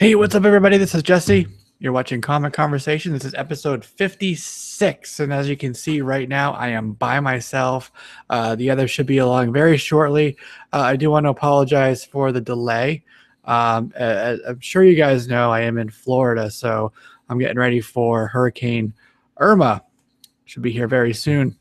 Hey, what's up, everybody? This is Jesse. You're watching Comic Conversation. This is episode 56. And as you can see right now, I am by myself. The others should be along very shortly. I do want to apologize for the delay. I'm sure you guys know I am in Florida, so I'm getting ready for Hurricane Irma. Should be here very soon.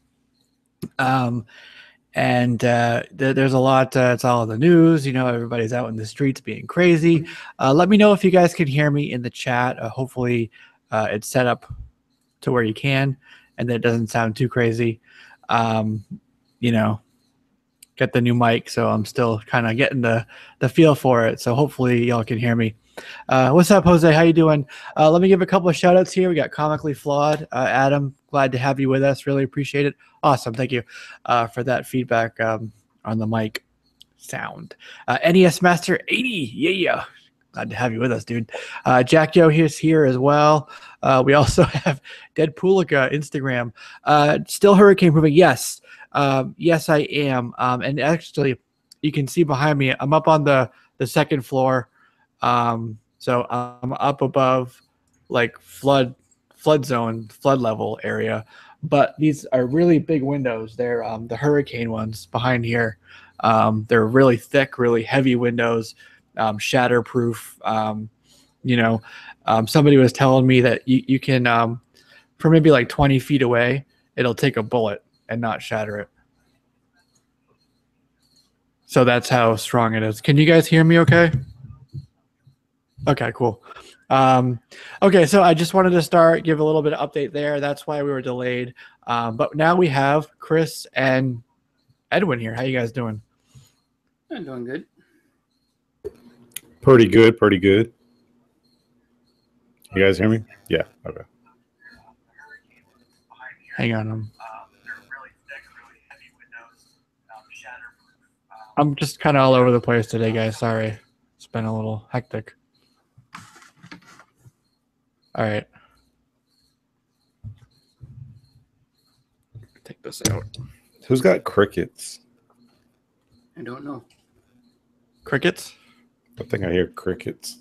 There's a lot. It's all in the news. You know, everybody's out in the streets being crazy. Let me know if you guys can hear me in the chat. Hopefully, it's set up to where you can, and that it doesn't sound too crazy. You know, get the new mic, so I'm still kind of getting the feel for it. So hopefully, y'all can hear me. What's up, Jose? How you doing? Let me give a couple of shout outs here. We got Comically Flawed. Adam, glad to have you with us. Really appreciate it. Awesome. Thank you for that feedback on the mic sound. NES Master 80. Yeah. Glad to have you with us, dude. Jack Joe is here as well. We also have Deadpoolica Instagram. Still hurricane proofing. Yes. Yes, I am. And actually, you can see behind me, I'm up on the second floor. So I'm up above like flood level area, but these are really big windows. They're the hurricane ones behind here. They're really thick, really heavy windows, shatterproof. Somebody was telling me that you can, from maybe like 20 feet away, it'll take a bullet and not shatter it. So that's how strong it is. Can you guys hear me okay? Okay, cool. Okay, so I just wanted to give a little bit of update there. That's why we were delayed. But now we have Chris and Edwin here. How you guys doing? I'm doing good. Pretty good. You guys hear me? Yeah, okay. Hang on. I'm just kind of all over the place today, guys. Sorry. It's been a little hectic. All right. Take this out. Who's got crickets? I don't know. Crickets? I think I hear crickets.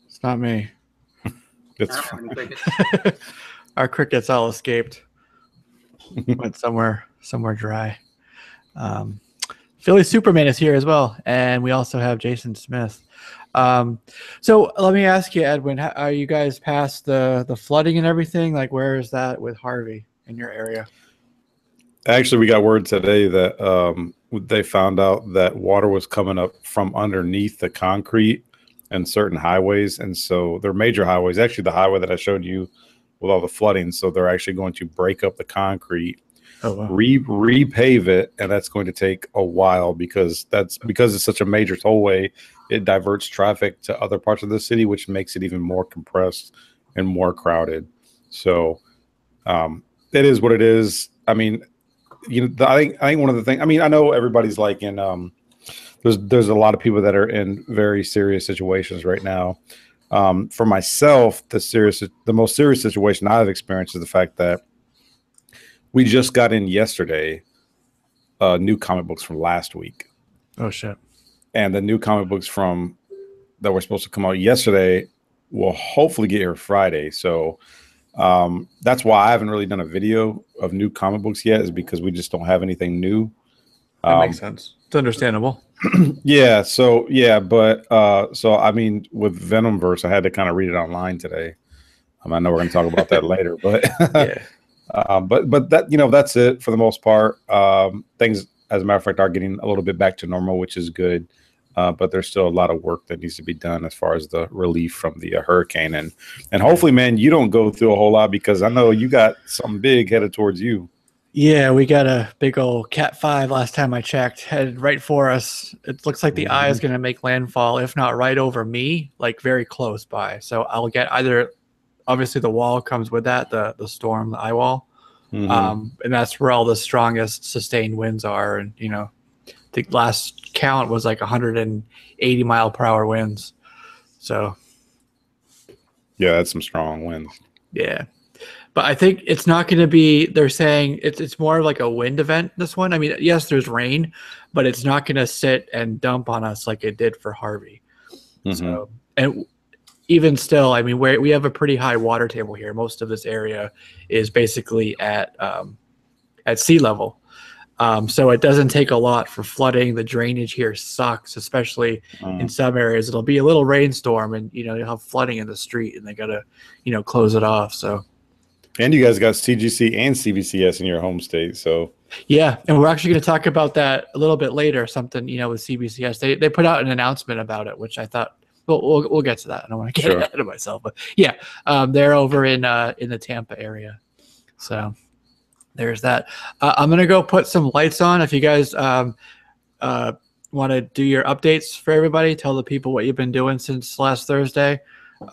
It's not me. It's crickets. Our crickets all escaped. Went somewhere dry. Philly Superman is here as well, and we also have Jason Smith. So let me ask you, Edwin, are you guys past the flooding and everything? Like, where is that with Harvey in your area? Actually, we got word today that they found out that water was coming up from underneath the concrete and certain highways. And so they're major highways, actually the highway that I showed you with all the flooding. So they're actually going to break up the concrete, repave it, and that's going to take a while because it's such a major tollway. It diverts traffic to other parts of the city, which makes it even more compressed and more crowded. So it is what it is. I mean, I think one of the things. I mean, I know everybody's like in. There's a lot of people that are in very serious situations right now. For myself, the most serious situation I've experienced is the fact that we just got in yesterday new comic books from last week. Oh shit. And the new comic books that were supposed to come out yesterday will hopefully get here Friday. So that's why I haven't really done a video of new comic books yet, is because we just don't have anything new. That makes sense. It's understandable. Yeah. So I mean, with Venomverse, I had to kind of read it online today. I know we're going to talk about that later, but yeah. But that, that's it for the most part. Things, as a matter of fact, are getting a little bit back to normal, which is good. But there's still a lot of work that needs to be done as far as the relief from the hurricane. And hopefully, man, you don't go through a whole lot, because I know you got something big headed towards you. Yeah, we got a big old Cat 5 last time I checked, headed right for us. It looks like the eye is going to make landfall, if not right over me, like very close by. So I'll get either, obviously the wall comes with that, the storm, the eye wall. And that's where all the strongest sustained winds are. And, the last count was like 180 mile per hour winds. So. Yeah, that's some strong winds. Yeah. But I think it's not going to be, they're saying it's more like a wind event, this one. I mean, yes, there's rain, but it's not going to sit and dump on us like it did for Harvey. So, and even still, I mean, we have a pretty high water table here. Most of this area is basically at sea level. So it doesn't take a lot for flooding. The drainage here sucks, especially in some areas. It'll be a little rainstorm and, you'll have flooding in the street and they got to, close it off. So. And you guys got CGC and CBCS in your home state. So. Yeah. And we're actually going to talk about that a little bit later, something, with CBCS. They put out an announcement about it, which I thought, we'll get to that. I don't want to get ahead of myself, but yeah, they're over in the Tampa area. So. There's that. I'm going to go put some lights on. If you guys want to do your updates for everybody, tell the people what you've been doing since last Thursday.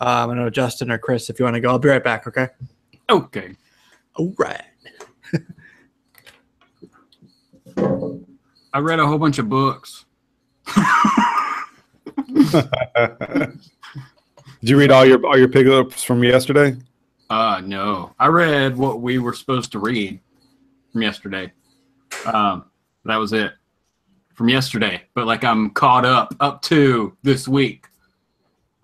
I know Justin or Chris, if you want to go, I'll be right back. Okay. Okay. All right. I read a whole bunch of books. Did you read all your pickups from yesterday? No. I read what we were supposed to read from yesterday. That was it from yesterday. But like I'm caught up to this week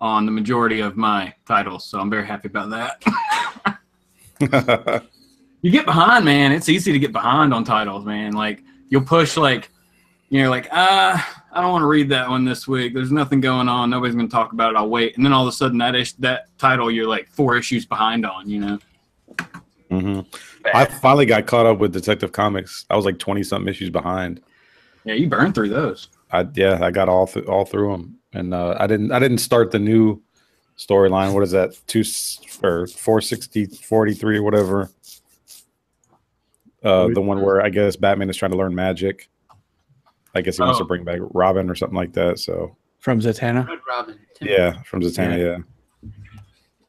on the majority of my titles, so I'm very happy about that. You get behind, man. It's easy to get behind on titles, man. Like you'll push I don't want to read that one this week. There's nothing going on. Nobody's going to talk about it. I'll wait. And then all of a sudden that title you're like 4 issues behind on, Mm-hmm. I finally got caught up with Detective Comics. I was like 20-something issues behind. Yeah, you burned through those. I got all through them. And I didn't start the new storyline. What is that? 460, 43 or whatever. The one where I guess Batman is trying to learn magic. I guess he wants to bring back Robin or something like that. So from Zatanna? Red Robin. Yeah, from Zatanna, yeah.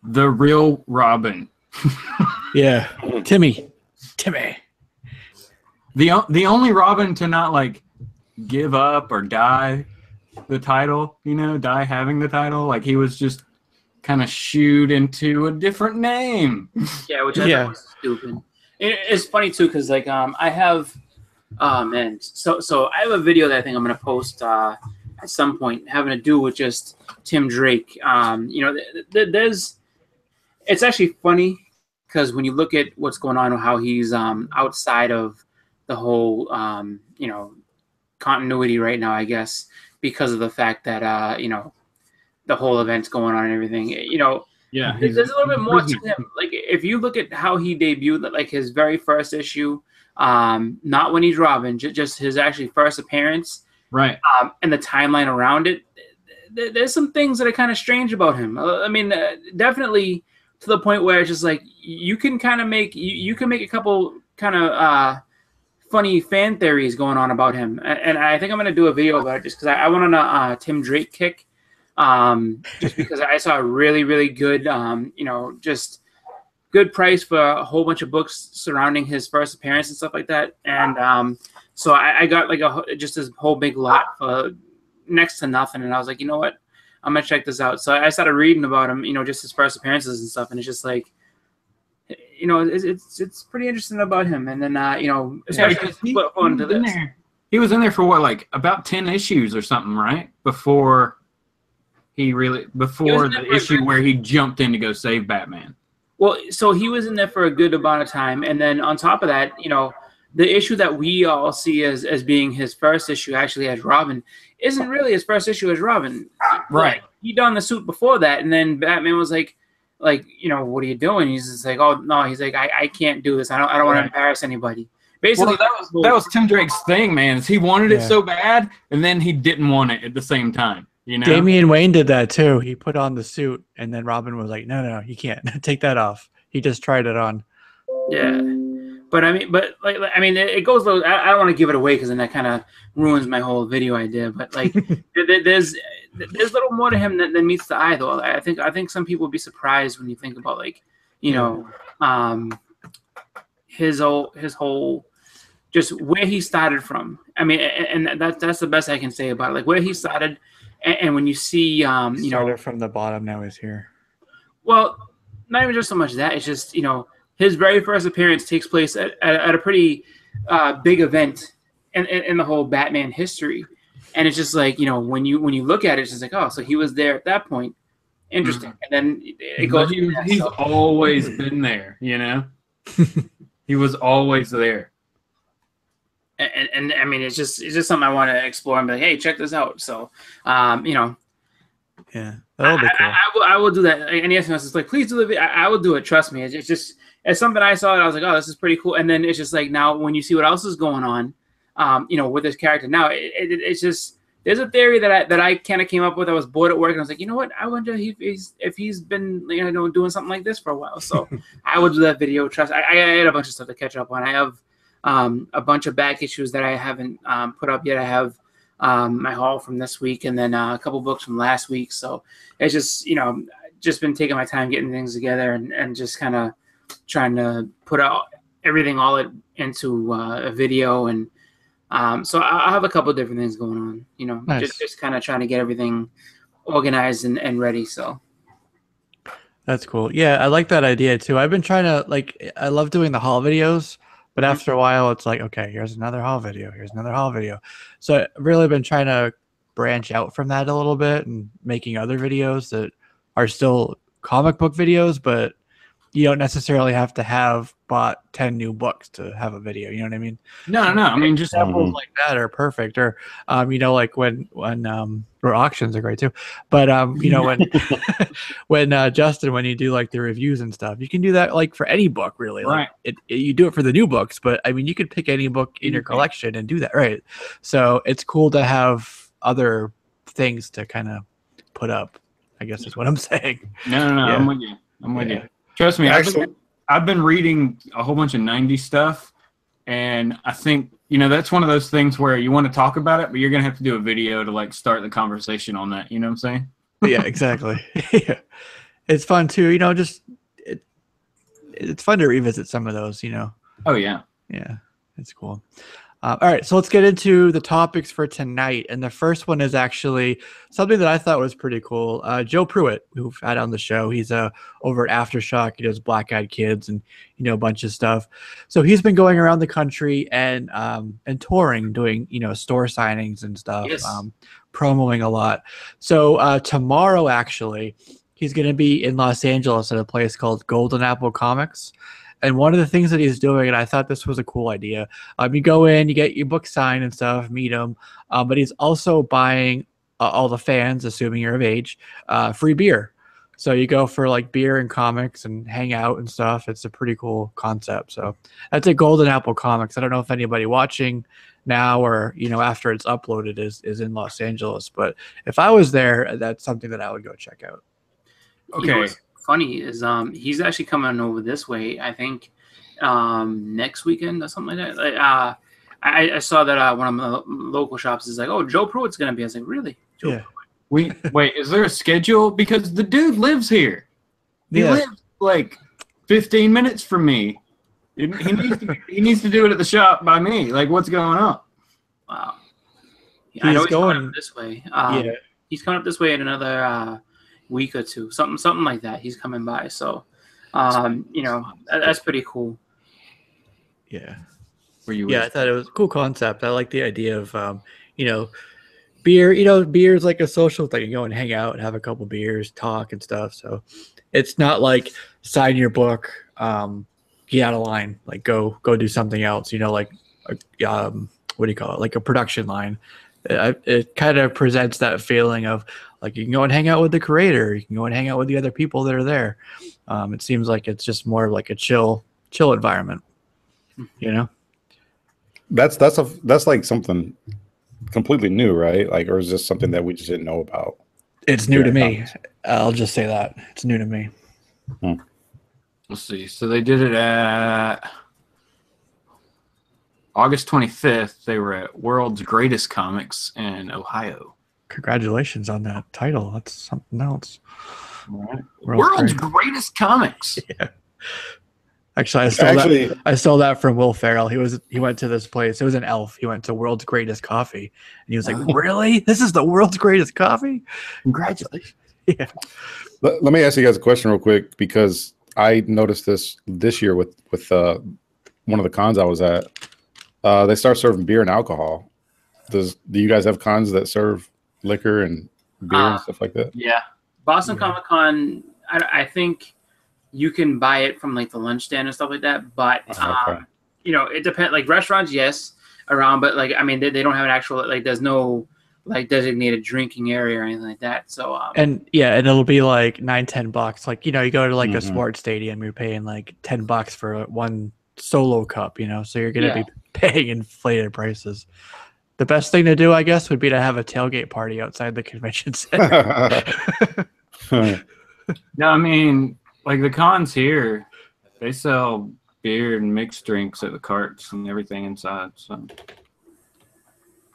The real Robin. Yeah. Timmy. The only Robin to not give up or die the title, die having the title. Like he was just kind of shooed into a different name. Yeah, which I thought was stupid. It's funny too, because I have so I have a video that I think I'm gonna post at some point having to do with just Tim Drake. It's actually funny because when you look at what's going on and how he's outside of the whole continuity right now, I guess, because of the fact that the whole event's going on and everything. Yeah, there's a little bit more to him. Like if you look at how he debuted, like his very first issue, not when he's Robin, just his actually first appearance, right? And the timeline around it, there's some things that are kind of strange about him. I mean, definitely to the point where it's just like you can kind of make you can make a couple kind of funny fan theories going on about him, and I think I'm gonna do a video about it just because I went on a Tim Drake kick. Just because I saw a really, really good, just good price for a whole bunch of books surrounding his first appearance and stuff like that. And so I got just this whole big lot for next to nothing. And I was like, you know what? I'm going to check this out. So I started reading about him, just his first appearances and stuff. And it's just like, it's pretty interesting about him. And then, especially he was in there for what, about 10 issues or something, right? Before the issue where he jumped in to go save Batman. Well, so he was in there for a good amount of time, and then on top of that, the issue that we all see as being his first issue, actually as Robin, isn't really his first issue as Robin. Right. He donned the suit before that, and then Batman was like, what are you doing? He's just like, oh no, he's like, I can't do this. I don't want to embarrass anybody. Basically, that was Tim Drake's thing, man. Is he wanted it so bad, and then he didn't want it at the same time. Damian Wayne did that too. He put on the suit, and then Robin was like, "No, you can't take that off." He just tried it on. Yeah, but it goes. I don't want to give it away because then that kind of ruins my whole video idea. But there's little more to him than meets the eye, though. I think some people would be surprised when you think about his whole just where he started from. I mean, and that's the best I can say about it. Like where he started. And when you see, started from the bottom, now he's here. Well, not even just so much that. It's just, his very first appearance takes place at a pretty big event in the whole Batman history. And it's just like, when you look at it, it's just like, oh, so he was there at that point. Interesting. And then it goes. He's always been there, He was always there. And I mean, it's just something I want to explore and be like, hey, check this out. So, yeah, that'll be cool. I will do that. And yes, it's like, please do the video. I will do it. Trust me. It's just, it's something I saw and I was like, oh, this is pretty cool. And then it's just like, now when you see what else is going on, with this character now, it's just, there's a theory that I kind of came up with. I was bored at work and I was like, you know what? I wonder if he's been doing something like this for a while. So I would do that video. Trust. I had a bunch of stuff to catch up on. I have a bunch of back issues that I haven't put up yet. I have my haul from this week and then a couple books from last week. So it's just just been taking my time getting things together and just kind of trying to put out everything into a video and. So I'll have a couple of different things going on, Nice. just kind of trying to get everything organized and ready. So that's cool. Yeah, I like that idea too. I've been trying to I love doing the haul videos, but after a while it's like, okay, here's another haul video. Here's another haul video. So I've really been trying to branch out from that a little bit and making other videos that are still comic book videos, but you don't necessarily have to have bought 10 new books to have a video. You know what I mean? No. I mean, just examples like that are perfect. Or, like when or auctions are great too. But, when Justin, when you do like the reviews and stuff, you can do that like for any book really. Right. Like you do it for the new books, but I mean, you could pick any book in your collection and do that. Right. So it's cool to have other things to kind of put up, I guess is what I'm saying. No. Yeah. I'm with you. Trust me, I've been reading a whole bunch of 90s stuff, and I think, that's one of those things where you want to talk about it, but you're going to have to do a video to, like, start the conversation on that. You know what I'm saying? Yeah, exactly. Yeah. It's fun, too. It's fun to revisit some of those, Oh, yeah. Yeah, it's cool. All right, so let's get into the topics for tonight. And the first one is actually something that I thought was pretty cool. Joe Pruett, who we've had on the show, he's over at Aftershock. He does Black Eyed Kids and a bunch of stuff. So he's been going around the country and touring, doing store signings and stuff, yes. Promoing a lot. So tomorrow, actually, he's going to be in Los Angeles at a place called Golden Apple Comics. And one of the things that he's doing, and I thought this was a cool idea, you go in, you get your book signed and stuff, meet him, but he's also buying all the fans, assuming you're of age, free beer. So you go for like beer and comics and hang out and stuff. It's a pretty cool concept. So that's at Golden Apple Comics. I don't know if anybody watching now or after it's uploaded is in Los Angeles, but if I was there, that's something that I would go check out. Okay. Funny is he's actually coming over this way, I think next weekend or something like that. I saw that one of the local shops is like, oh, Joe Pruitt's gonna be. I was like, really? Yeah. Wait, is there a schedule? Because the dude lives here. He lives like 15 minutes from me. He needs to do it at the shop by me. Like, what's going on? Wow. I know he's coming up this way. He's coming up this way in another week or two, something like that. He's coming by, so that's pretty cool. Yeah. I thought it was a cool concept. I like the idea of beer. Beer is like a social thing. You go and hang out and have a couple beers, talk and stuff. So it's not like sign your book, get out of line, like go do something else. Like what do you call it? Like a production line. It kind of presents that feeling of like you can go and hang out with the creator, you can go and hang out with the other people that are there. It seems like it's just more like a chill environment. That's like something completely new, right? Like, or is this something that we just didn't know about? It's new to me. I'll just say that it's new to me. Let's see. So they did it at August 25th. They were at World's Greatest Comics in Ohio. Congratulations on that title. That's something else. All right. World's Greatest Comics. Yeah. Actually, I stole that from Will Ferrell. He went to this place. It was an elf. He went to World's Greatest Coffee, and he was like, "Really? This is the world's greatest coffee? Congratulations!" Yeah. Let me ask you guys a question real quick, because I noticed this year with one of the cons I was at. They start serving beer and alcohol. do you guys have cons that serve liquor and beer and stuff like that? Yeah, Boston Comic Con. I think you can buy it from like the lunch stand and stuff like that. But you know, it depends. Like restaurants, yes, around, but like I mean, they don't have an actual like. There's no like designated drinking area or anything like that. So and it'll be like $9-10. Like, you know, you go to like a sports stadium, you're paying like $10 for one solo cup, you know, so you're gonna be paying inflated prices. The best thing to do, I guess, would be to have a tailgate party outside the convention center. No, I mean, like the cons here, they sell beer and mixed drinks at the carts and everything inside. So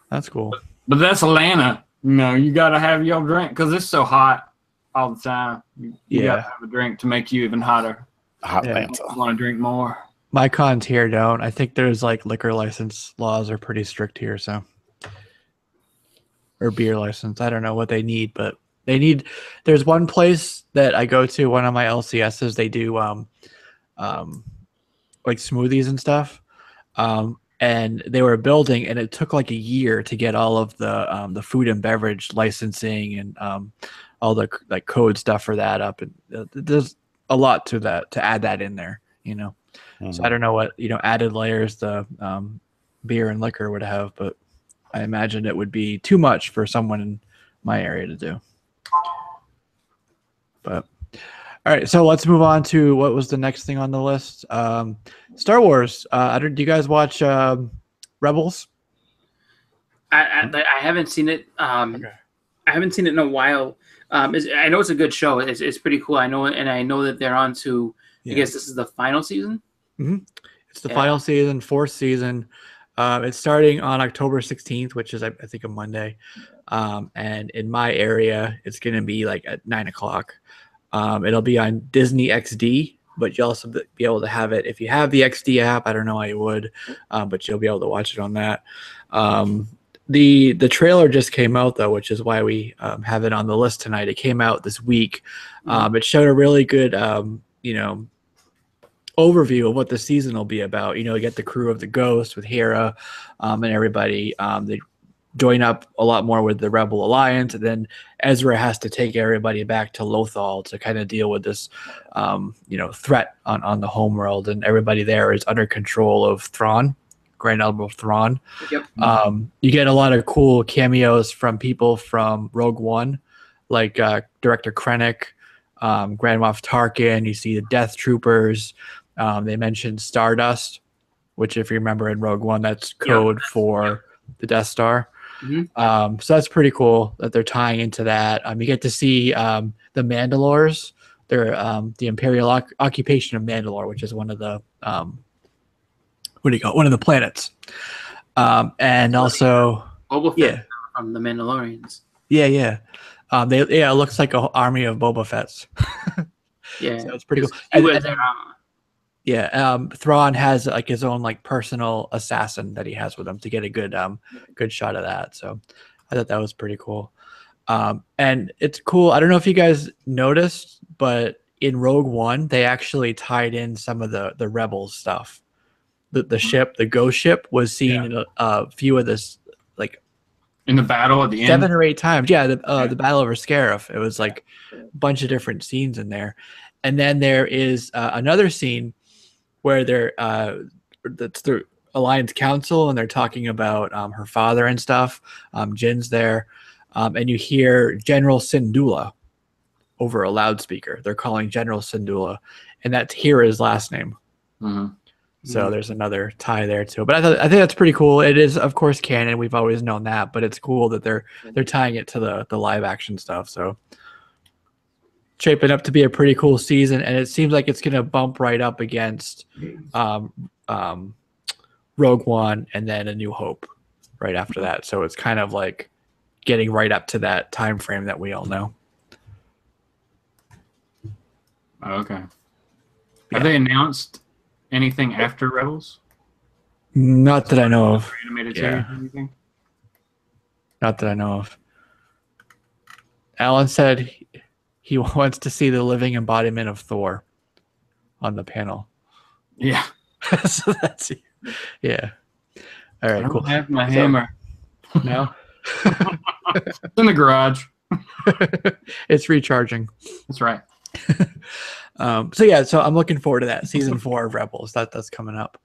that's cool. But that's Atlanta. You know, you got to have your drink because it's so hot all the time. You got to have a drink to make you even hotter. Hot Atlanta. You want to drink more. My cons here don't. I think there's like liquor license laws are pretty strict here, so. Or beer license. I don't know what they need, but they need. There's one place that I go to, one of my LCSs, they do like smoothies and stuff. And they were building, and it took like a year to get all of the food and beverage licensing and all the like code stuff for that up. And there's a lot to that to add that in there, you know. So I don't know what added layers the beer and liquor would have, but I imagine it would be too much for someone in my area to do. But all right, so let's move on to what was the next thing on the list. Star Wars. Do you guys watch Rebels? I haven't seen it. I haven't seen it in a while. I know it's a good show. It's pretty cool. I know that they're on to. I guess this is the final season. Mm-hmm. It's the final season, 4th season. It's starting on October 16th, which is I think a Monday. And in my area, it's going to be like at 9:00. It'll be on Disney XD, but you'll also be able to have it if you have the XD app. I don't know how you would, but you'll be able to watch it on that. The trailer just came out though, which is why we have it on the list tonight. It came out this week. It showed a really good, overview of what the season will be about. You get the crew of the Ghost with Hera and everybody. They join up a lot more with the Rebel Alliance, and then Ezra has to take everybody back to Lothal to kind of deal with this threat on the homeworld, and everybody there is under control of Thrawn, Grand Admiral Thrawn. Yep. You get a lot of cool cameos from people from Rogue One, like Director Krennic, Grand Moff Tarkin. You see the Death Troopers. They mentioned Stardust, which, if you remember in Rogue One, that's code for the Death Star. Mm-hmm. So that's pretty cool that they're tying into that. You get to see the Mandalores. They're the Imperial occupation of Mandalore, which is one of the one of the planets. And also Boba Fett from the Mandalorians. Yeah. It looks like an army of Boba Fett's. Yeah, so it's pretty cool. Thrawn has like his own like personal assassin that he has with him to get a good shot of that. So I thought that was pretty cool. And it's cool. I don't know if you guys noticed, but in Rogue One, they actually tied in some of the Rebels stuff. The ship, the Ghost ship, was seen in a few of this, like in the battle at the end, 7 or 8 times. The battle over Scarif. It was like a bunch of different scenes in there. And then there is another scene where that's the Alliance Council, and they're talking about her father and stuff. Jin's there, and you hear General Syndulla over a loudspeaker. They're calling General Syndulla, and that's Hera's last name. Mm-hmm. So there's another tie there too. But I think that's pretty cool. It is, of course, canon. We've always known that, but it's cool that they're tying it to the live action stuff. So shaping up to be a pretty cool season, and it seems like it's going to bump right up against Rogue One and then A New Hope right after that. So it's kind of like getting right up to that time frame that we all know. Okay. Have they announced anything after Rebels? Not that I know of. Animated series or anything? Not that I know of. Alan said he wants to see the living embodiment of Thor on the panel. Yeah. So that's All right, cool. I have my hammer. No, It's in the garage. it's recharging. That's right. So I'm looking forward to that season 4 of Rebels. That's coming up.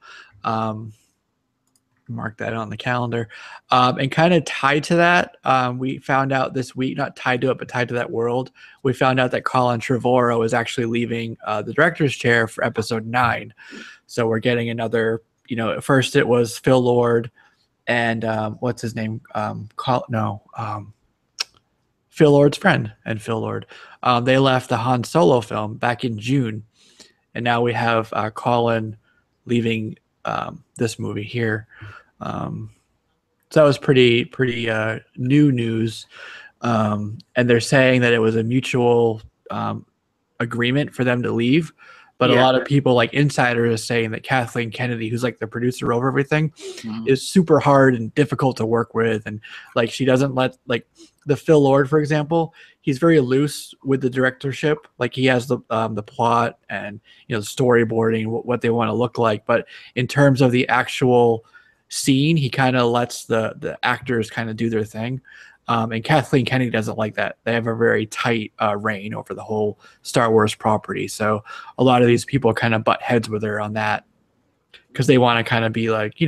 Mark that on the calendar. And kind of tied to that, we found out this week, not tied to it, but tied to that world, we found out that Colin Trevorrow is actually leaving the director's chair for episode 9. So we're getting another, at first it was Phil Lord and what's his name? Phil Lord's friend and Phil Lord. They left the Han Solo film back in June. And now we have Colin leaving this movie here. So that was pretty new news. And they're saying that it was a mutual agreement for them to leave. But a lot of people, like insiders, are saying that Kathleen Kennedy, who's like the producer over everything, is super hard and difficult to work with. And like she doesn't let, like the Phil Lord, for example, he's very loose with the directorship. Like he has the plot and storyboarding, what they want to look like. But in terms of the actual scene, he kind of lets the actors kind of do their thing. And Kathleen Kennedy doesn't like that. They have a very tight reign over the whole Star Wars property. So a lot of these people kind of butt heads with her on that because they want to kind of be like,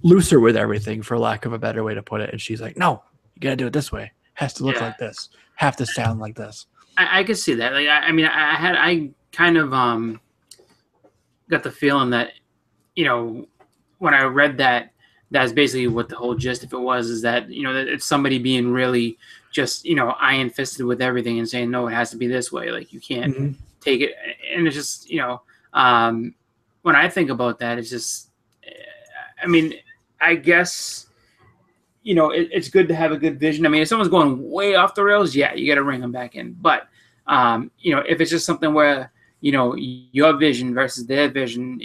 looser with everything, for lack of a better way to put it. And she's like, no, you got to do it this way. It has to look like this. Have to sound like this. I could see that. Like, I kind of got the feeling that, when I read that, that's basically what the whole gist of it was, is that, that it's somebody being really just, iron fisted with everything and saying, no, it has to be this way. Like you can't take it. And it's just, when I think about that, it's just, I guess, it's good to have a good vision. I mean, if someone's going way off the rails, yeah, you got to bring them back in. But, if it's just something where, your vision versus their vision,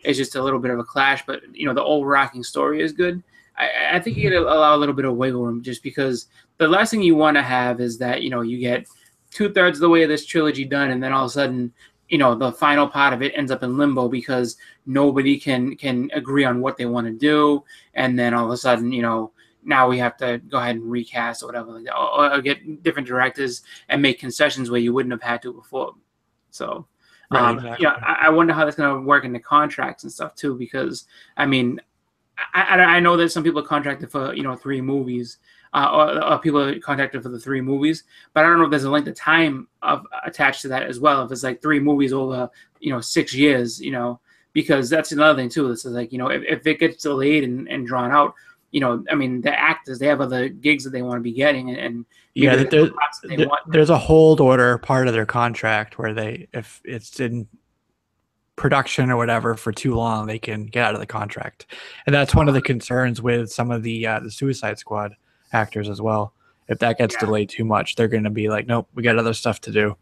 it's just a little bit of a clash, but the overarching story is good. I think you got to allow a little bit of wiggle room, just because the last thing you want to have is that you get 2/3 of the way of this trilogy done, and then all of a sudden the final part of it ends up in limbo because nobody can agree on what they want to do, and then all of a sudden now we have to go ahead and recast or whatever, like that, or get different directors and make concessions where you wouldn't have had to before. So. Right, exactly. I wonder how that's going to work in the contracts and stuff too, because I know that some people are contracted for 3 movies, or people are contracted for the 3 movies, but I don't know if there's a length of time attached to that as well. If it's like 3 movies over 6 years, because that's another thing too. This is like if it gets delayed and drawn out, the actors, they have other gigs that they want to be getting, and there's a hold order part of their contract where if it's in production or whatever for too long, they can get out of the contract. And that's one of the concerns with some of the Suicide Squad actors as well. If that gets delayed too much, they're going to be like, nope, we got other stuff to do.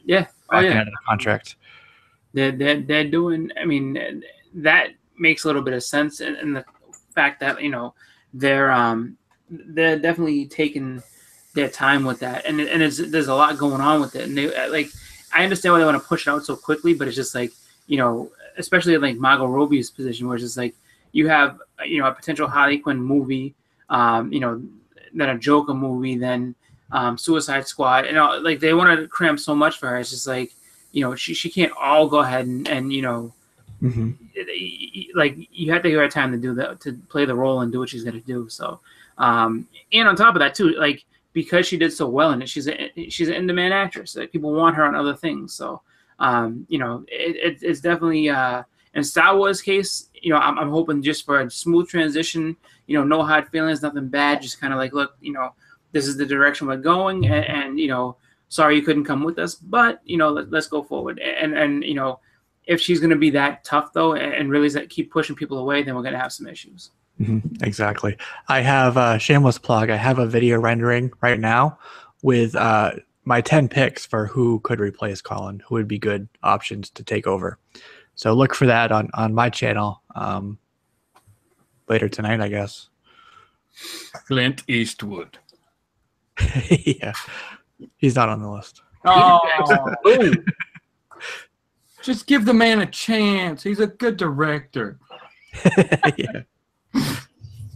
Yeah. Out of the contract. They're doing, that makes a little bit of sense. And the fact that, they're definitely taking their time with that, and there's a lot going on with it, and they I understand why they want to push it out so quickly, but it's just like especially like Margot Robbie's position, where it's just like you have a potential Harley Quinn movie, then a Joker movie, then Suicide Squad, like they want to cram so much for her. It's just like she can't all go ahead and like you have to give her time to do that, to play the role and do what she's going to do. So and on top of that too, like because she did so well in it, she's an in-demand actress. Like people want her on other things. So it's definitely in Star Wars case, I'm hoping just for a smooth transition, no hard feelings, nothing bad, just kind of like, look, this is the direction we're going, and sorry you couldn't come with us, but let's go forward. And if she's going to be that tough though, and really keep pushing people away, then we're going to have some issues. Exactly. I have a shameless plug. I have a video rendering right now with my 10 picks for who could replace Colin, who would be good options to take over. So look for that on my channel later tonight, I guess. Clint Eastwood. Yeah, he's not on the list. Oh, just give the man a chance. He's a good director. Yeah.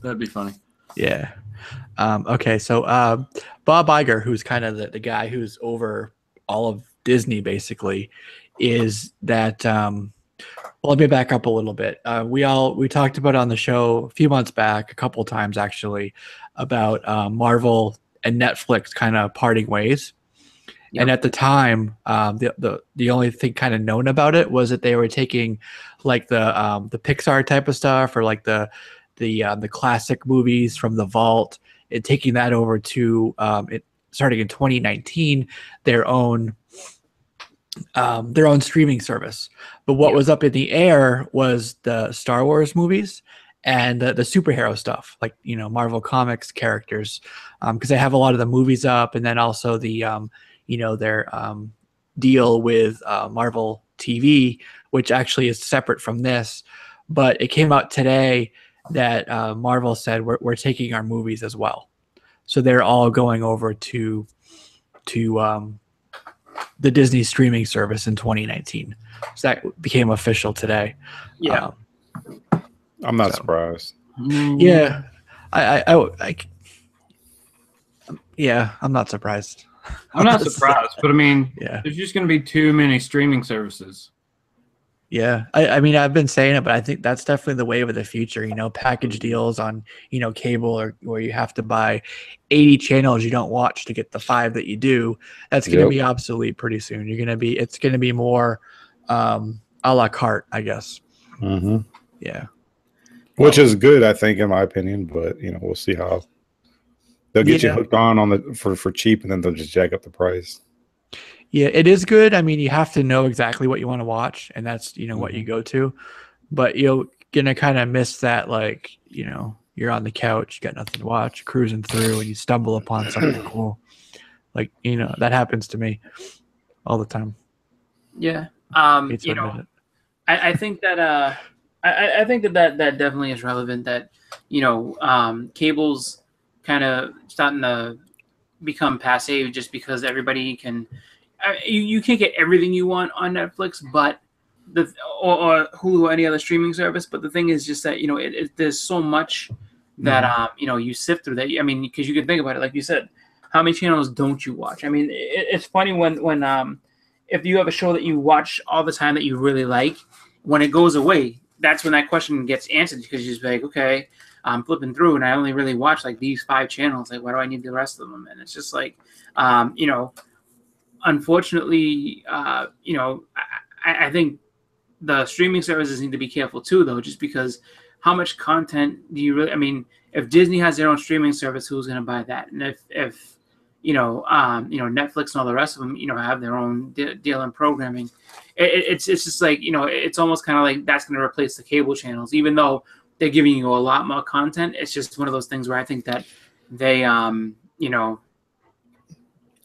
That'd be funny. Yeah. Okay, so Bob Iger, who's kind of the guy who's over all of Disney, basically, is that. Well, let me back up a little bit. We talked about on the show a few months back, a couple of times actually, about Marvel and Netflix kind of parting ways. Yep. And at the time, the only thing kind of known about it was that they were taking like the Pixar type of stuff, or like the classic movies from the vault, and taking that over to starting in 2019 their own streaming service. But what was up in the air was the Star Wars movies and the superhero stuff, like, you know, Marvel Comics characters, because they have a lot of the movies up, and then also the their deal with Marvel TV, which actually is separate from this. But it came out today that Marvel said we're taking our movies as well, so they're all going over to the Disney streaming service in 2019. So that became official today. Yeah. I'm not surprised. Yeah. Yeah, I'm not surprised. I'm not surprised, but I mean, yeah, there's just going to be too many streaming services. Yeah. I mean, I've been saying it, but I think that's definitely the wave of the future, you know, package deals on, you know, cable, or where you have to buy 80 channels you don't watch to get the 5 that you do. That's going to be obsolete pretty soon. It's going to be more a la carte, I guess. Mm-hmm. Yeah. Which is good, I think, in my opinion, but, you know, we'll see how they'll get you hooked on for cheap, and then they'll just jack up the price. Yeah, it is good. I mean, you have to know exactly what you want to watch, and that's, you know, what you go to. But you're going to kind of miss that, like, you know, you're on the couch, you got nothing to watch, cruising through, and you stumble upon something cool. Like, you know, that happens to me all the time. Yeah. You know, I think that I think that definitely is relevant, that, you know, cable's kind of starting to become passe, just because everybody can. You can't get everything you want on Netflix, but or Hulu or any other streaming service. But the thing is just that, you know, there's so much that you know, you sift through that. I mean, because you can think about it, like you said, how many channels don't you watch? I mean, it's funny when if you have a show that you watch all the time that you really like, when it goes away, that's when that question gets answered, because you're just like, okay, I'm flipping through and I only really watch like these 5 channels. Like, why do I need the rest of them? And it's just like, you know. Unfortunately, you know, I think the streaming services need to be careful too, though, just because how much content do you really? I mean, if Disney has their own streaming service, who's going to buy that? And if you know, Netflix and all the rest of them, you know, have their own deal in programming, it's just like, you know, it's almost kind of like that's going to replace the cable channels, even though they're giving you a lot more content. It's just one of those things where I think that they, you know.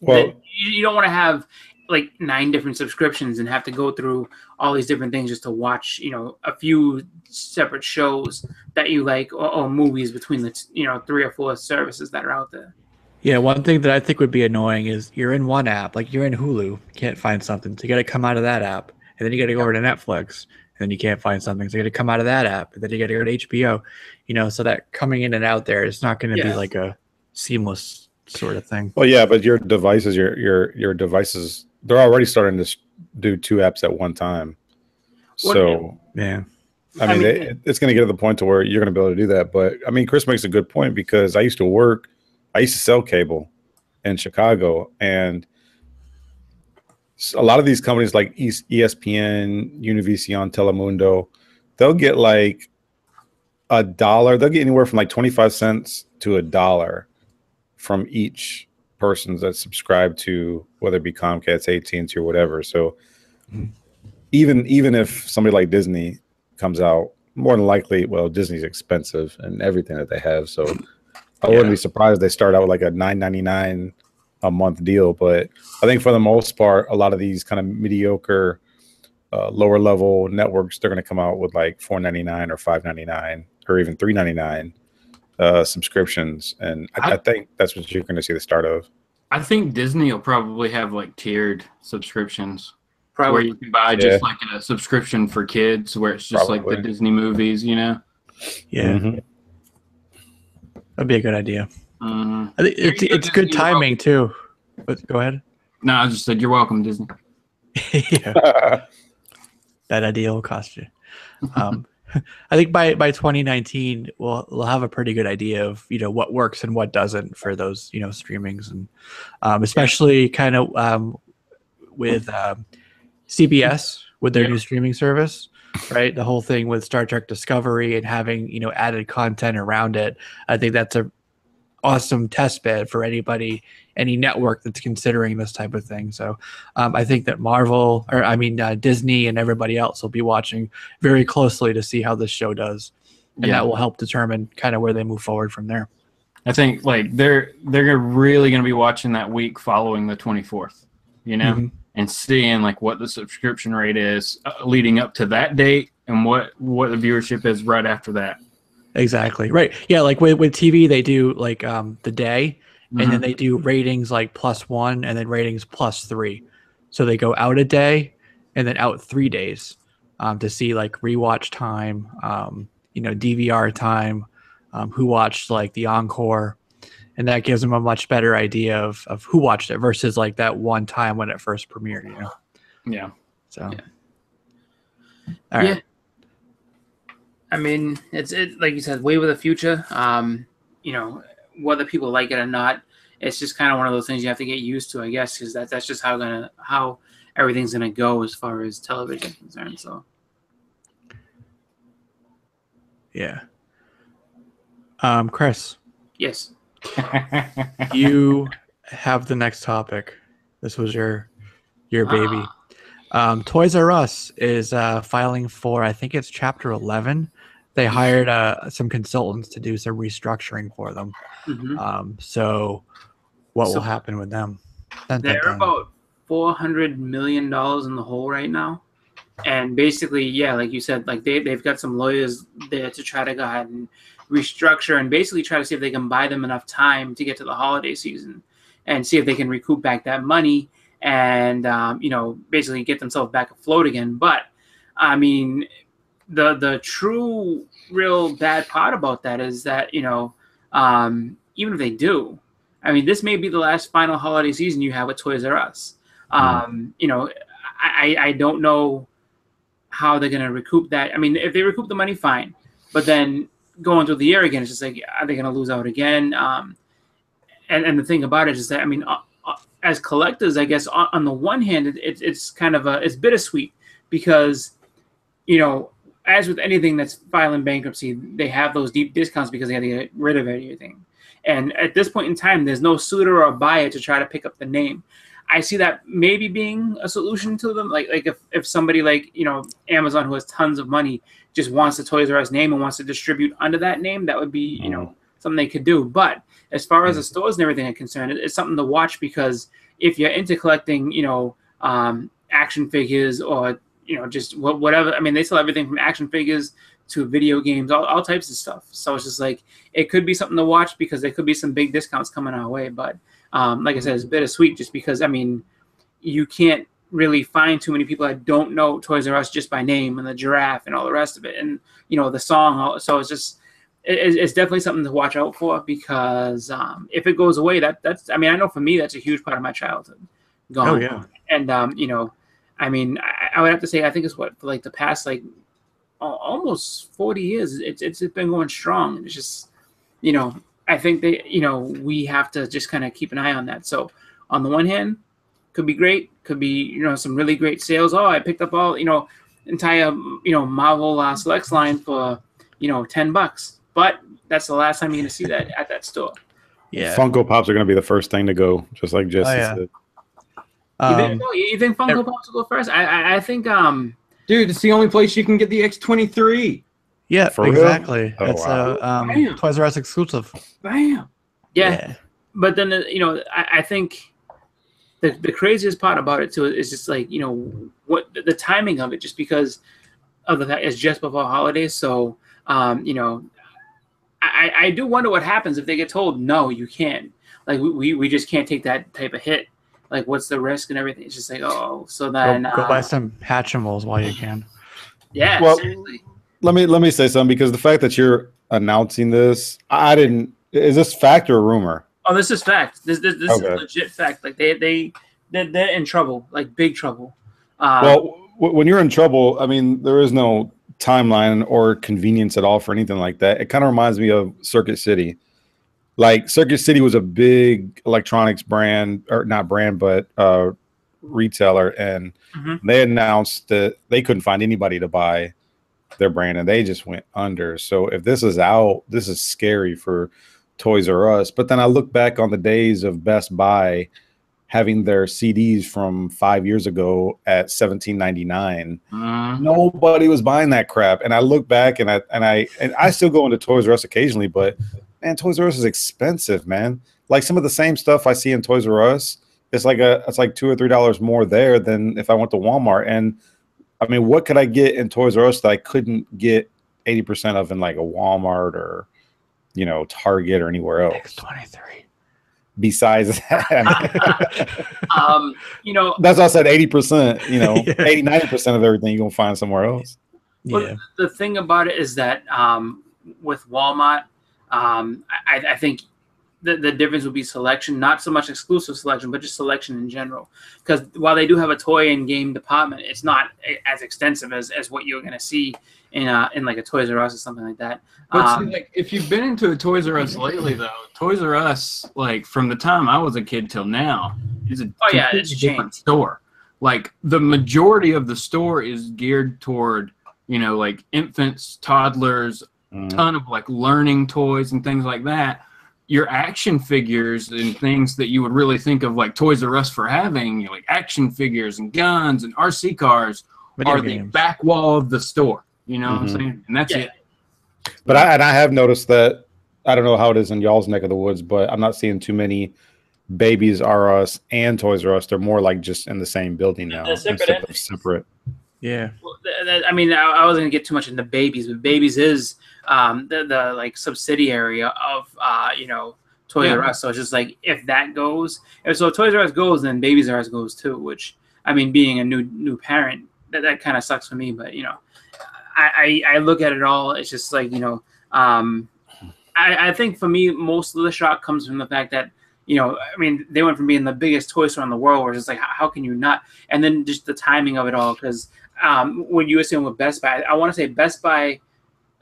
Well, you don't want to have like 9 different subscriptions and have to go through all these different things just to watch, you know, a few separate shows that you like, or movies between the, you know, 3 or 4 services that are out there. Yeah, one thing that I think would be annoying is you're in one app, like you're in Hulu, you can't find something, so you got to come out of that app, and then you got to go over to Netflix, and then you can't find something, so you got to come out of that app, and then you got to go to HBO, you know, so that coming in and out there is not going to be like a seamless sort of thing. Well, yeah, but your devices, your devices, they're already starting to do 2 apps at one time. So yeah, I mean it's going to get to the point to where you're going to be able to do that. But I mean, Chris makes a good point, because I used to sell cable in Chicago, and a lot of these companies like ESPN, Univision, Telemundo, they'll get like $1. They'll get anywhere from like 25 cents to $1 from each person that subscribe to, whether it be Comcast, AT&T, or whatever. So even if somebody like Disney comes out, more than likely, well, Disney's expensive and everything that they have. So I wouldn't be surprised if they start out with like a $9.99 a month deal. But I think for the most part, a lot of these kind of mediocre, lower level networks, they're going to come out with like $4.99 or $5.99 or even $3.99. Subscriptions, and I think that's what you're going to see the start of. I think Disney will probably have like tiered subscriptions, probably, where you can buy just like a subscription for kids, where it's just like the Disney movies, you know. Yeah. That'd be a good idea. Mm-hmm. I think it's good timing too. But go ahead. No, I just said you're welcome, Disney. Yeah. That idea will cost you. I think by 2019 we'll have a pretty good idea of what works and what doesn't for those streamings, and especially kind of with CBS with their new streaming service, right? The whole thing with Star Trek Discovery and having added content around it. I think that's a awesome test bed for any network that's considering this type of thing. So I think that Disney and everybody else will be watching very closely to see how this show does, and that will help determine kind of where they move forward from there. I think like they're really going to be watching that week following the 24th, and seeing like what the subscription rate is leading up to that date and what the viewership is right after that. Exactly. Right. Yeah. Like with TV, they do like the day, and then they do ratings like +1 and then ratings +3. So they go out a day and then out 3 days to see like rewatch time, DVR time, who watched like the encore. And that gives them a much better idea of who watched it versus like that one time when it first premiered, Yeah. So. Yeah. All right. I mean, it's like you said, way with the future. Whether people like it or not, it's just kind of one of those things you have to get used to, I guess, because that's just how everything's gonna go as far as television is concerned. So, yeah. Chris. Yes. You have the next topic. This was your baby. Toys R Us is filing for, I think it's Chapter 11. They hired some consultants to do some restructuring for them. So what will happen with them? They're about $400 million in the hole right now. And basically, yeah, like you said, like they've got some lawyers there to try to go ahead and restructure and basically try to see if they can buy them enough time to get to the holiday season and see if they can recoup back that money and basically get themselves back afloat again. But I mean, the true real bad part about that is that even if they do, I mean, this may be the last final holiday season you have with Toys R Us. I don't know how they're going to recoup that. I mean, if they recoup the money, fine, but then going through the year again, it's just like, are they going to lose out again? And the thing about it is that, I mean, as collectors, I guess on the one hand, it's kind of it's bittersweet because, as with anything that's filing bankruptcy, they have those deep discounts because they have to get rid of everything. And at this point in time, there's no suitor or buyer to try to pick up the name. I see that maybe being a solution to them. Like if somebody like, Amazon, who has tons of money, just wants the Toys R Us name and wants to distribute under that name, that would be, something they could do. But as far as the stores and everything are concerned, it's something to watch because if you're into collecting, action figures or, just whatever. I mean, they sell everything from action figures to video games, all types of stuff. So it's just like, it could be something to watch because there could be some big discounts coming our way. But like I said, it's bittersweet just because, I mean, you can't really find too many people that don't know Toys R Us just by name and the giraffe and all the rest of it. And, the song. So it's just, it's definitely something to watch out for because if it goes away, that's, I mean, I know for me, that's a huge part of my childhood gone. Oh, yeah. And, I mean, I would have to say, I think it's for like the past, like almost 40 years, it's been going strong. And it's just, I think we have to just kind of keep an eye on that. So on the one hand, could be great, could be, some really great sales. Oh, I picked up all, entire, Marvel Selects line for, $10. But that's the last time you're going to see that at that store. Yeah. Funko Pops are going to be the first thing to go, just like Jesse said. You think Funko Pops will go first? I think dude, it's the only place you can get the X-23. Yeah, For exactly. real? It's Bam. Toys R Us exclusive. Bam. Yeah. But then I think the craziest part about it too is just like what the timing of it, just because of the fact it's just before holidays. So I do wonder what happens if they get told no, you can't. Like we just can't take that type of hit. Like, what's the risk and everything? It's just like, oh, so then go buy some Hatchimals while you can. Yeah, Well, seriously. Let me say something, because the fact that you're announcing this, I didn't Is this fact or rumor? Oh, this is fact. This is Okay. legit fact. Like they're in trouble, like big trouble. Well, when you're in trouble, I mean, there is no timeline or convenience at all for anything like that. It kind of reminds me of Circuit City. Like Circuit City was a big electronics brand, or not brand, but retailer, and they announced that they couldn't find anybody to buy their brand, and they just went under. So if this is out, this is scary for Toys R Us. But then I look back on the days of Best Buy having their CDs from 5 years ago at $17.99. Nobody was buying that crap. And I look back and I still go into Toys R Us occasionally, but man, Toys R Us is expensive, man. Like some of the same stuff I see in Toys R Us, it's like $2 or $3 more there than if I went to Walmart. And I mean, what could I get in Toys R Us that I couldn't get 80% of in like a Walmart or, you know, Target or anywhere else? X23. Besides that, you know, that's why I said 80%, you know, Yeah. 80, 90% of everything you're going to find somewhere else. Yeah. the thing about it is that with Walmart, I think the difference would be selection, not so much exclusive selection, but just selection in general. Because while they do have a toy and game department, it's not as extensive as what you're going to see in like a Toys R Us or something like that. But see, like, if you've been into a Toys R Us lately, though, Toys R Us, like from the time I was a kid till now, is a completely it's different changed. store. Like the majority of the store is geared toward, you know, like infants, toddlers, ton of like learning toys and things like that. Your action figures and things that you would really think of like Toys R Us for having, you know, like action figures and guns and RC cars, Video are games. the back wall of the store. You know what I'm saying? And that's it. But I have noticed that, I don't know how it is in y'all's neck of the woods, but I'm not seeing too many Babies R Us and Toys R Us. They're more like just in the same building now They're separate instead of entities. separate. Yeah. Well, I mean, I wasn't gonna get too much into Babies, but Babies is the like subsidiary of you know, Toys R Us. So it's just like if that goes, so Toys R Us goes, then Babies R Us goes too. Which, I mean, being a new parent, that kind of sucks for me. But you know, I look at it all. It's just like, you know, I think for me, most of the shock comes from the fact that, you know, I mean, they went from being the biggest toy store in the world, where it's just like, how can you not? And then just the timing of it all, because when you were saying with Best Buy, I want to say Best Buy,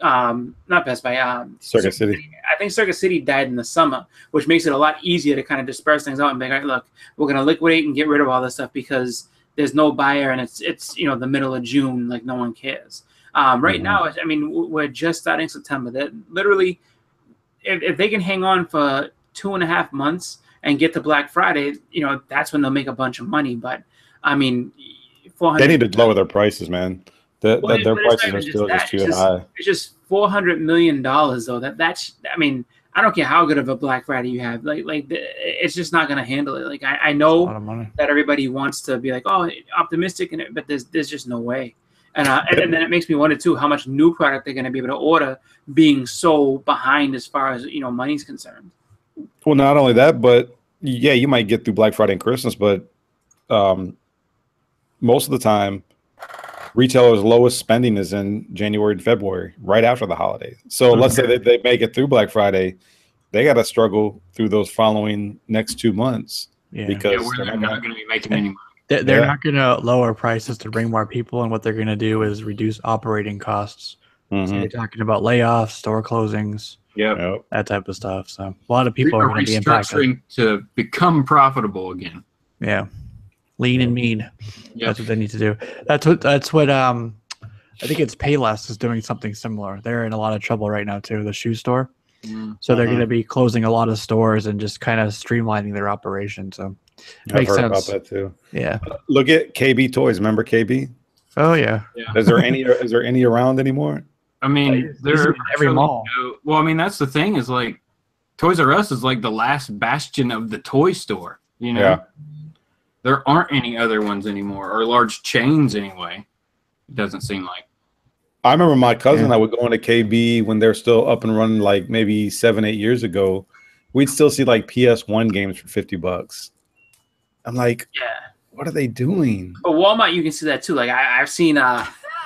not Best Buy, Circuit City. I think Circuit City died in the summer, which makes it a lot easier to kind of disperse things out and be like, all right, look, we're going to liquidate and get rid of all this stuff because there's no buyer and it's you know, the middle of June, like no one cares. Right now, I mean, we're just starting September. That literally, if they can hang on for 2.5 months and get to Black Friday, you know, that's when they'll make a bunch of money. But I mean, They need to lower their prices, man. Their prices are still just too high. It's just $400 million though. That's I mean, I don't care how good of a Black Friday you have. Like it's just not going to handle it. Like I know A lot of money. that everybody wants to be like, oh, optimistic, but there's just no way. And then it makes me wonder too how much new product they're going to be able to order, being so behind as far as, you know, money's concerned. Well, not only that, but yeah, you might get through Black Friday and Christmas, but most of the time, retailers' lowest spending is in January and February, right after the holidays. So let's say that they make it through Black Friday, they got to struggle through those following next 2 months because Where they're not going to be making any money. They're not going to lower prices to bring more people, and what they're going to do is reduce operating costs. So they're talking about layoffs, store closings, that type of stuff. So a lot of people are going to be impacted. Restructuring to become profitable again. Yeah, lean and mean. That's what they need to do. That's what I think it's Payless is doing something similar. They're in a lot of trouble right now too. The shoe store. So they're going to be closing a lot of stores and just kind of streamlining their operation. So it makes I've heard sense. about that too. Yeah. Look at KB Toys. Remember KB? Oh yeah. Is there any around anymore? I mean, they're in every mall. Well, I mean, that's the thing is like Toys R Us is like the last bastion of the toy store. You know, there aren't any other ones anymore, or large chains anyway. It doesn't seem like. I remember my cousin and I would go into KB when they're still up and running, like maybe 7-8 years ago. We'd still see like PS1 games for $50. I'm like, what are they doing? But Walmart, you can see that too. Like I've seen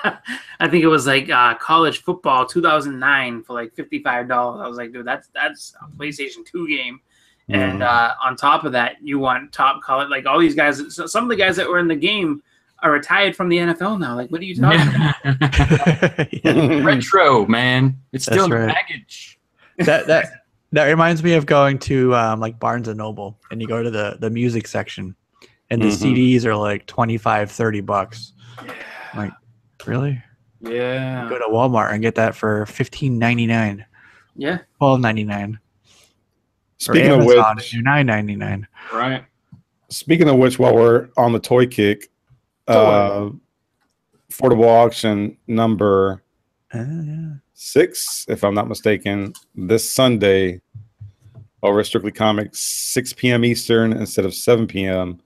I think it was like college football 2009 for like $55. I was like, dude, that's a PlayStation 2 game. And on top of that, you want top college, like all these guys. Some of the guys that were in the game are retired from the NFL now. Like, what are you talking about? Retro, man. It's still in the package. That reminds me of going to like Barnes and Noble, and you go to the music section, and the CDs are like $25-$30. Like, really? Yeah. Go to Walmart and get that for $15.99. Yeah. $12.99. Speaking of Amazon, which, $9.99. Right. Speaking of which, while we're on the toy kick, affordable auction number 6, if I'm not mistaken, this Sunday over at Strictly Comics, 6 p.m. Eastern instead of 7 p.m.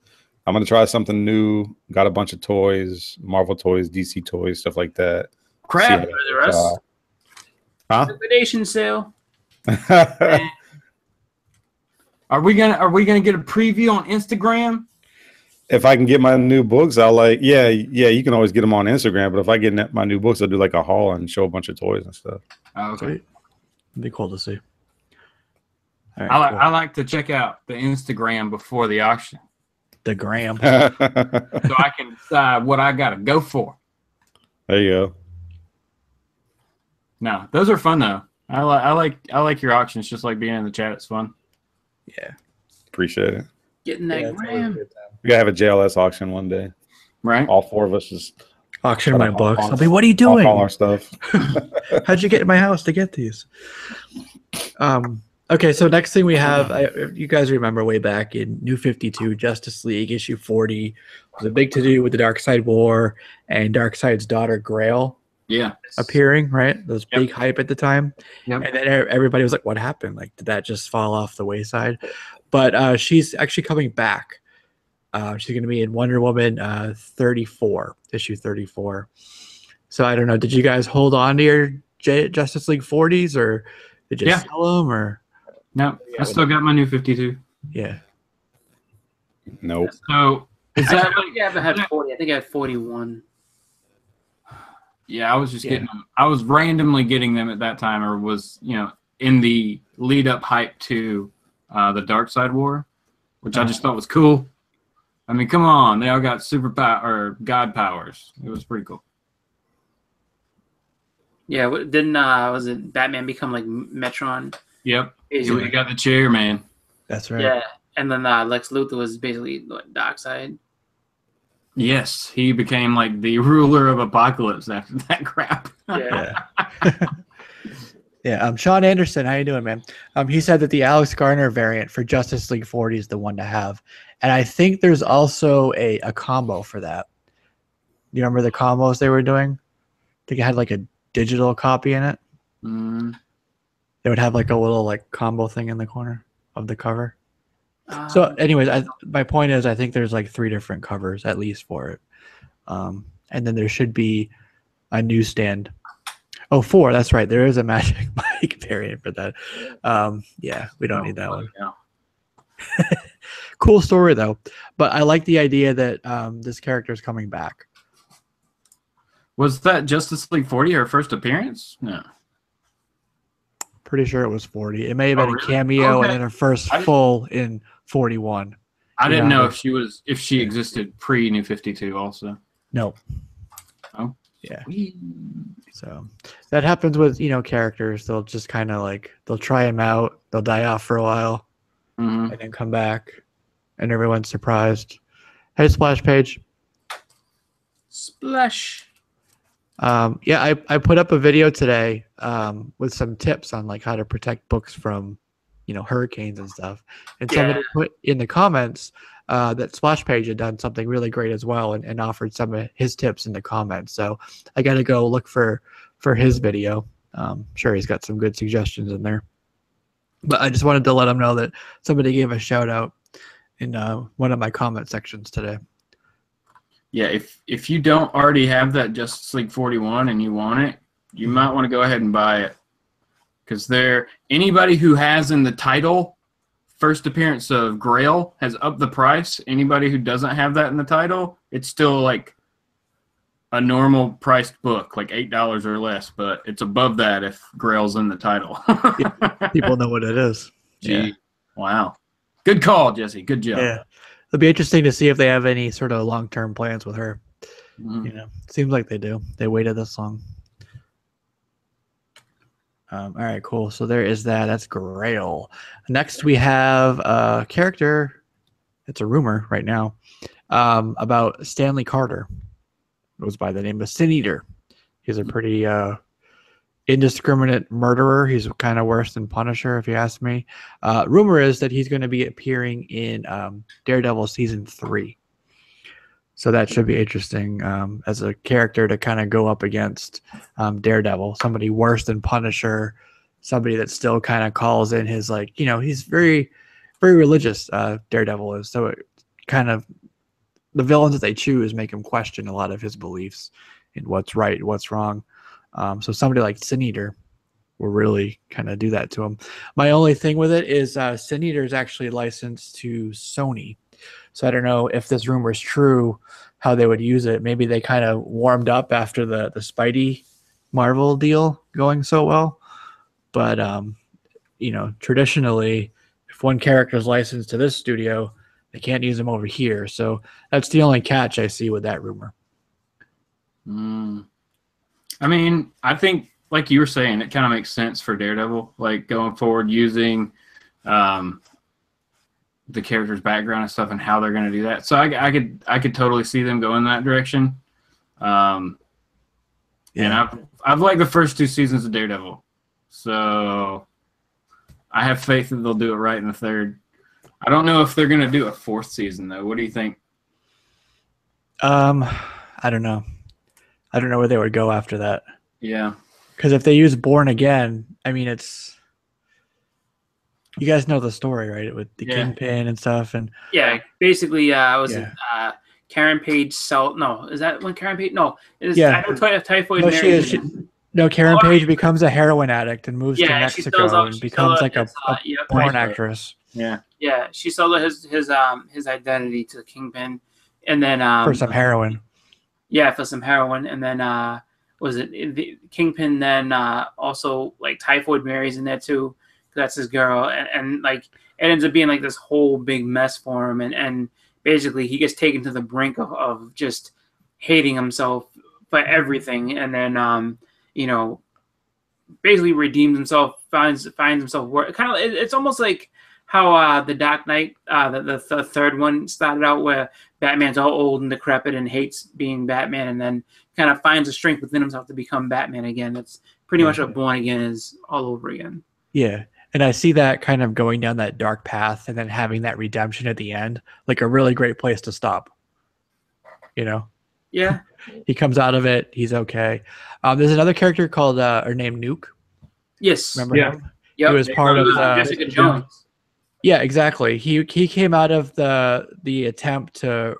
I'm going to try something new. Got a bunch of toys, Marvel toys, DC toys, stuff like that. Crap, the rest. Liquidation sale. Are we gonna get a preview on Instagram? If I can get my new books, I'll you can always get them on Instagram. But if I get my new books, I'll do like a haul and show a bunch of toys and stuff. Oh, okay. It'd be cool to see. All right, I like to check out the Instagram before the auction. The gram. So I can decide what I gotta go for. There you go. No, those are fun though. I like your auctions. Just like being in the chat, it's fun. Yeah, appreciate it. Getting that gram. We gotta have a JLS auction one day, right? All 4 of us just auction my books. I'll be, what are you doing? All our stuff. How'd you get in my house to get these? Okay, so next thing we have, you guys remember way back in New 52, Justice League issue 40 was a big to do with the Darkseid War and Darkseid's daughter Grail. Yeah, appearing, right? There was big hype at the time. Yep. And then everybody was like, what happened? Like, did that just fall off the wayside? But she's actually coming back. She's going to be in Wonder Woman 34, issue 34. So I don't know. Did you guys hold on to your Justice League 40s, or did you sell them? Or no, I still got my New 52. Yeah. Nope. So is that I haven't had 40. I think I had 41. Yeah, I was just getting them. I was randomly getting them at that time, or was, in the lead up hype to the Darkseid War, which I just thought was cool. I mean, come on, they all got superpower or god powers. It was pretty cool. Yeah, didn't was it Batman become like Metron? Yep, he got the chair, man. That's right. Yeah, and then Lex Luthor was basically Darkseid. Yes, he became like the ruler of Apocalypse after that crap. Yeah. Yeah. Sean Anderson, how you doing, man? He said that the Alex Garner variant for Justice League 40 is the one to have, and I think there's also a combo for that. You remember the combos they were doing? I think it had like a digital copy in it. They would have like a little like combo thing in the corner of the cover. So anyways, my point is I think there's like 3 different covers at least for it. And then there should be a newsstand. Oh, 4, that's right. There is a Magic Mike variant for that. Yeah, we don't need that one. Yeah. Cool story though. But I like the idea that this character is coming back. Was that Justice League 40 her first appearance? No. Pretty sure it was 40. It may have been a cameo and then her first full in 41. I didn't know if she existed pre New 52 also. No. Oh. Yeah. So that happens with, characters. They'll just kind of like, they'll try them out. They'll die off for a while and then come back and everyone's surprised. Hey, Splash Page. Splash. Yeah, I put up a video today with some tips on like how to protect books from, hurricanes and stuff. And somebody put in the comments that Splash Page had done something really great as well and offered some of his tips in the comments. So I got to go look for his video. Sure, he's got some good suggestions in there. But I just wanted to let him know that somebody gave a shout out in one of my comment sections today. Yeah, if you don't already have that Justice League 41 and you want it, you might want to go ahead and buy it. Because anybody who has in the title first appearance of Grail has upped the price. Anybody who doesn't have that in the title, it's still like a normal priced book, like $8 or less, but it's above that if Grail's in the title. People know what it is. Gee, wow. Good call, Jesse. Good job. Yeah. It'll be interesting to see if they have any sort of long-term plans with her. Mhm. You know, seems like they do. They waited this long. All right, cool. So there is that. That's Grail. Next, we have a character. It's a rumor right now about Stanley Carter. It goes by the name of Sin Eater. He's a pretty indiscriminate murderer. He's kind of worse than Punisher, if you ask me. Rumor is that he's going to be appearing in Daredevil season 3. So that should be interesting as a character to kind of go up against Daredevil, somebody worse than Punisher, somebody that still kind of calls in his, like, you know, he's very, very religious, Daredevil is. So it kind of, the villains that they choose make him question a lot of his beliefs in what's right, what's wrong. So somebody like Sin Eater will really kind of do that to him. My only thing with it is Sin Eater is actually licensed to Sony. So I don't know if this rumor is true, how they would use it. Maybe they kind of warmed up after the Spidey Marvel deal going so well. But, you know, traditionally, if one character is licensed to this studio, they can't use them over here. So that's the only catch I see with that rumor. I mean, I think, like you were saying, it kind of makes sense for Daredevil, like going forward using the character's background and stuff and how they're going to do that. So I could totally see them going that direction. And I've liked the first 2 seasons of Daredevil, so I have faith that they'll do it right in the 3rd. I don't know if they're going to do a 4th season though. What do you think? I don't know. I don't know where they would go after that. Yeah. Because if they use Born Again, I mean, it's, you guys know the story, right? With the Kingpin and stuff, and basically, Karen Page is that when Karen Page? No, it is. I know Typhoid Mary. Karen Page becomes a heroin addict and moves to Mexico and becomes like a porn actress. Yeah, she sold his identity to the Kingpin, and then for some heroin. Yeah, for some heroin, and then was it the Kingpin? Then also like Typhoid Mary's in there too. That's his girl, and like it ends up being like this whole big mess for him, and basically he gets taken to the brink of just hating himself for everything, and then you know, basically redeems himself, finds himself work. Kind of, it's almost like how the Dark Knight, the 3rd one started out, where Batman's all old and decrepit and hates being Batman, and then kind of finds the strength within himself to become Batman again. It's pretty much what Born Again is all over again. Yeah. And I see that kind of going down that dark path and then having that redemption at the end, like a really great place to stop. You know? Yeah. He comes out of it. He's okay. There's another character called, or named Nuke. Yes. Remember him? Yep. He was part of Jessica Jones. Yeah, exactly. He came out of the attempt to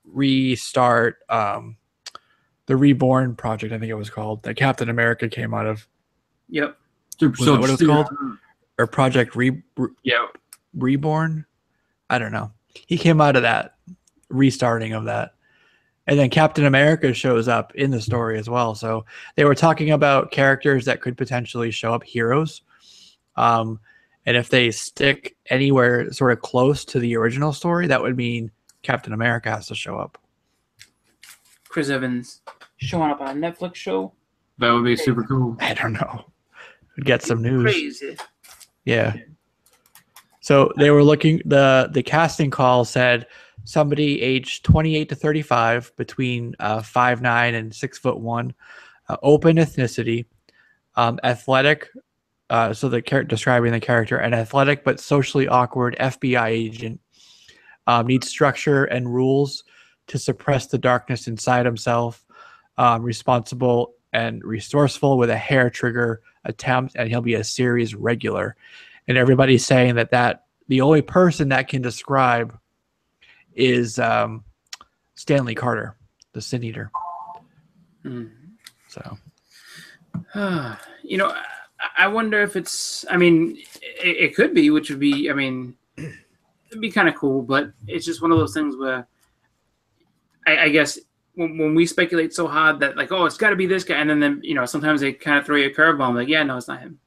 restart the Reborn project, I think it was called, that Captain America came out of. Yep. Was that what it was called? Or Project Reborn? I don't know. He came out of that restarting of that. And then Captain America shows up in the story as well. So they were talking about characters that could potentially show up, heroes. And if they stick anywhere sort of close to the original story, that would mean Captain America has to show up. Chris Evans showing up on a Netflix show. That would be super cool. I don't know. Get some news. Crazy. Yeah. So they were looking, the casting call said somebody aged 28 to 35, between 5'9" and 6'1", open ethnicity, athletic. So the character, describing the character, an athletic but socially awkward FBI agent, needs structure and rules to suppress the darkness inside himself, responsible and resourceful with a hair trigger attempt, and he'll be a series regular. And everybody's saying that the only person that can describe is Stanley Carter, the Sin Eater. So, you know, I wonder if it's, I mean, it could be, which would be, I mean, it'd be kind of cool, but it's just one of those things where I guess when we speculate so hard that like, oh, it's got to be this guy, and then sometimes they kind of throw you a curveball. I'm like, yeah, no, it's not him.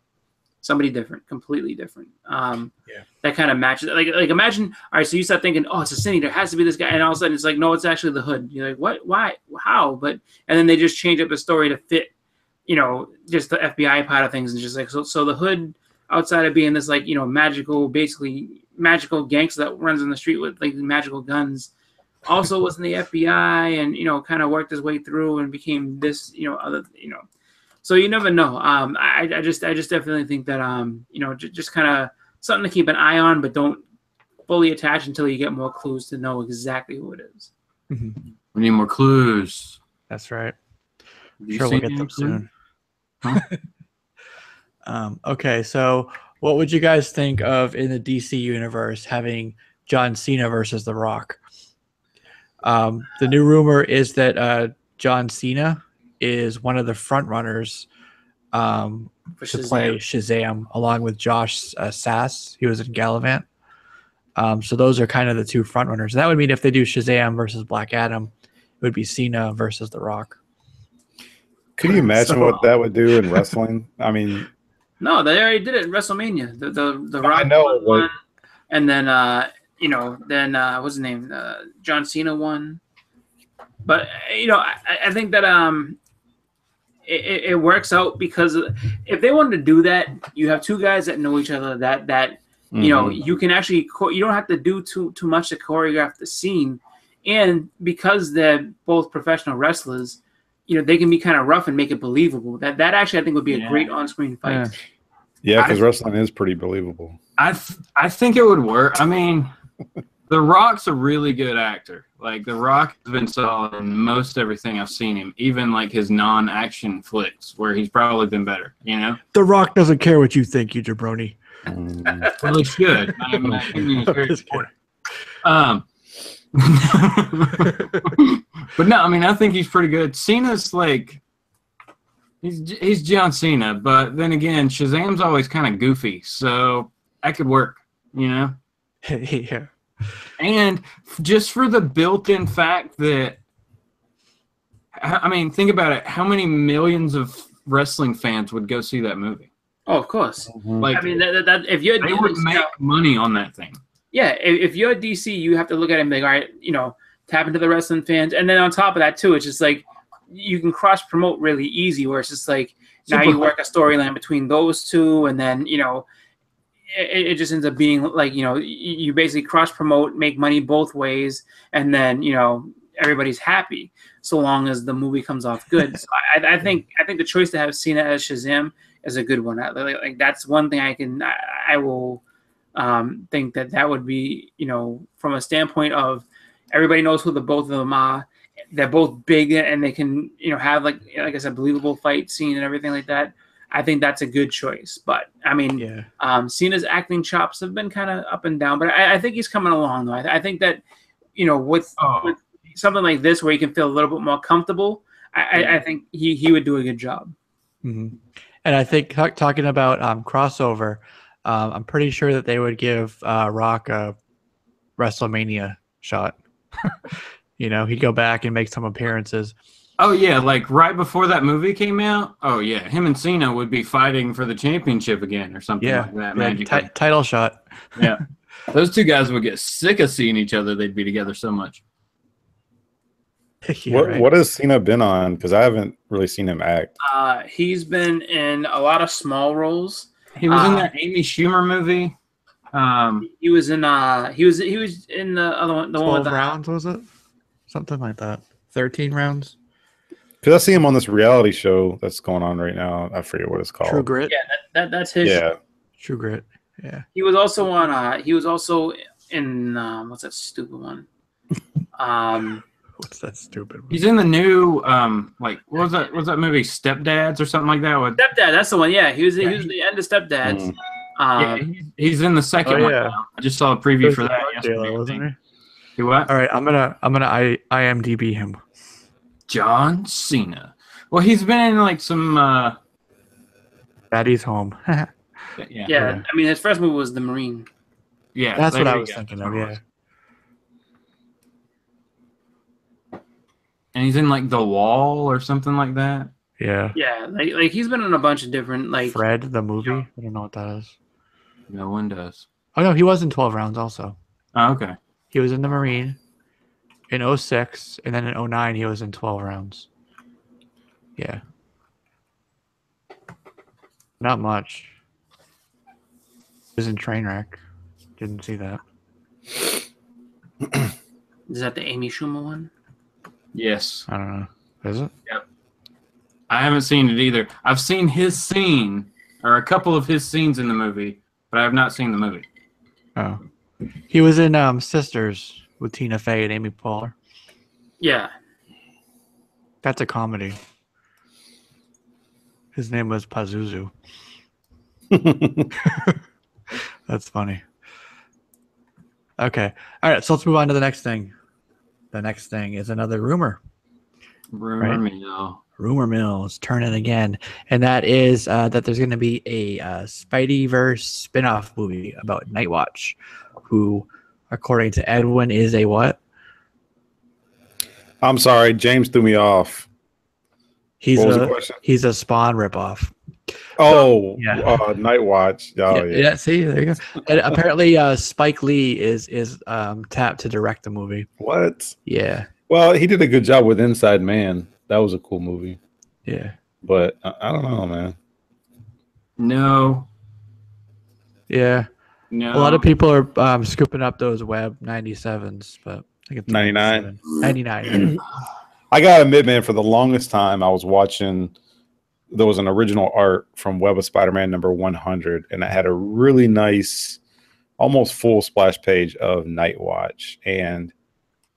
Somebody different, completely different. That kind of matches. Like imagine, all right, so you start thinking, oh, it's a Cine, there has to be this guy, and all of a sudden it's like, no, it's actually the Hood. You're like, what? Why? How? And then they just change up the story to fit, just the FBI part of things, and just like so the Hood, outside of being this like basically magical gangster that runs in the street with like magical guns, also was in the FBI and kind of worked his way through and became this other. So you never know. I just definitely think that just kind of something to keep an eye on, but don't fully attach until you get more clues to know exactly who it is. Mm-hmm. We need more clues. That's right. Have Sure, we'll get them soon. Huh? Okay, so what would you guys think of in the DC universe having John Cena versus The Rock? The new rumor is that John Cena is one of the front runners to play Shazam, along with Josh Sass. He was in Gallivant. So those are kind of the two front runners. That would mean if they do Shazam versus Black Adam, it would be Cena versus The Rock. Could you imagine what that would do in wrestling? I mean, no, they already did it in WrestleMania. The Rock won, and then what's his name? John Cena won. But I think that it works out because if they wanted to do that, you have two guys that know each other that you can actually you don't have to do too much to choreograph the scene, and because they're both professional wrestlers, they can be kind of rough and make it believable. That actually I think would be a great on-screen fight. Yeah, because wrestling is pretty believable. I think it would work. I mean, The Rock's a really good actor. Like, The Rock has been solid in most everything I've seen him, even like his non-action flicks, where he's probably been better. The Rock doesn't care what you think, you jabroni. Well, he should. I mean, it's very important. But no, I mean, I think he's pretty good. Cena's like, he's John Cena, but then again, Shazam's always kind of goofy, so that could work, Yeah. And just for the built-in fact that, I mean, think about it. How many millions of wrestling fans would go see that movie? Oh, of course. Like, I mean, that if you're they would make money on that thing. Yeah, if you're DC, you have to look at it and be like, all right, tap into the wrestling fans. And then on top of that, too, it's just like you can cross-promote really easy, where it's just like now you work a storyline between those two, and then, it just ends up being like, you basically cross-promote, make money both ways, and then, everybody's happy so long as the movie comes off good. So I think the choice to have Cena as Shazam is a good one. Like that's one thing I will think that would be, from a standpoint of everybody knows who the both of them are. They're both big and they can, have like I said, believable fight scene and everything like that. I think that's a good choice. But I mean, Cena's acting chops have been kind of up and down, but I think he's coming along though. I think that, with something like this where he can feel a little bit more comfortable, I think he would do a good job. Mm-hmm. And I think talking about crossover, I'm pretty sure that they would give Rock a WrestleMania shot. He'd go back and make some appearances. Oh, yeah, like right before that movie came out? Oh, yeah, him and Cena would be fighting for the championship again or something like that. Title shot. Yeah. Those two guys would get sick of seeing each other. They'd be together so much. What has Cena been on? Because I haven't really seen him act. He's been in a lot of small roles. He was in that Amy Schumer movie. He was in the other one. The 12 one with the rounds, was it? Something like that. 13 rounds. Because I see him on this reality show that's going on right now. I forget what it's called. True Grit. Yeah, that's his. Yeah. True Grit. Yeah. He was also on. He was also in. What's that stupid one? What's that stupid one? He's in the new what was that movie, Stepdads or something like that? Stepdad, that's the one. Yeah, he was the end of Stepdads. He's in the second one now. I just saw a preview for that yesterday, wasn't he? You what? All right, I'm gonna IMDb him. John Cena. Well, he's been in like some Daddy's Home. Yeah. I mean, his first movie was The Marine. Yeah, that's what I was thinking of. Yeah. And he's in like The Wall or something like that. Yeah. Yeah, like he's been in a bunch of different like. Fred, the movie. I don't know what that is. No one does. Oh, no, he was in 12 Rounds also. Oh, okay. He was in the Marine in 06, and then in 09, he was in 12 Rounds. Yeah. Not much. He was in Trainwreck. Didn't see that. Is that the Amy Schumer one? Yes. I don't know. Is it? Yep. I haven't seen it either. I've seen his scene, or a couple of his scenes in the movie, but I have not seen the movie. Oh. He was in Sisters with Tina Fey and Amy Poehler. Yeah. That's a comedy. His name was Pazuzu. That's funny. Okay. All right. So let's move on to the next thing. The next thing is another rumor. Rumor mill. Rumor mill is turning again. And that is that there's going to be a Spideyverse spin-off movie about Nightwatch, who, according to Edwin, is a what? I'm sorry. James threw me off. He's What was the question? He's a Spawn ripoff. Oh, Yeah. Nightwatch. Oh, yeah. See, there you go. And apparently, Spike Lee is tapped to direct the movie. What? Yeah, Well, he did a good job with Inside Man. That was a cool movie. yeah, But I don't know, man. No. yeah. No. A lot of people are scooping up those Web 97s, but I think it's 99. 99. I gotta admit, man, for the longest time, I was watching. There was an original art from Web of Spider-Man number 100, and it had a really nice, almost full splash page of Nightwatch. And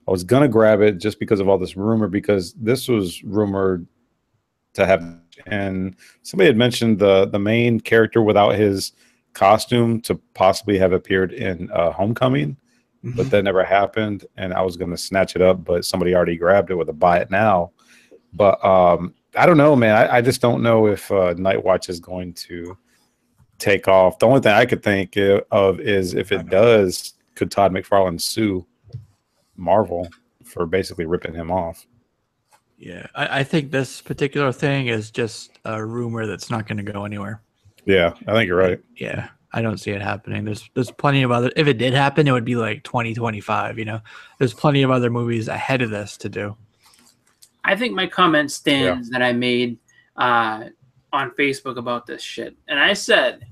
I was gonna grab it just because of all this rumor, because this was rumored to have. And somebody had mentioned the main character without his costume to possibly have appeared in Homecoming, but that never happened. And I was gonna snatch it up, but somebody already grabbed it with a buy it now. But I don't know, man. I just don't know if Nightwatch is going to take off. The only thing I could think of is if it does, could Todd McFarlane sue Marvel for basically ripping him off? Yeah, I think this particular thing is just a rumor that's not going to go anywhere. Yeah, I think you're right. Yeah, I don't see it happening. There's plenty of other. If it did happen, it would be like 2025. You know, there's plenty of other movies ahead of this to do. I think my comment stands that I made on Facebook about this shit, and I said,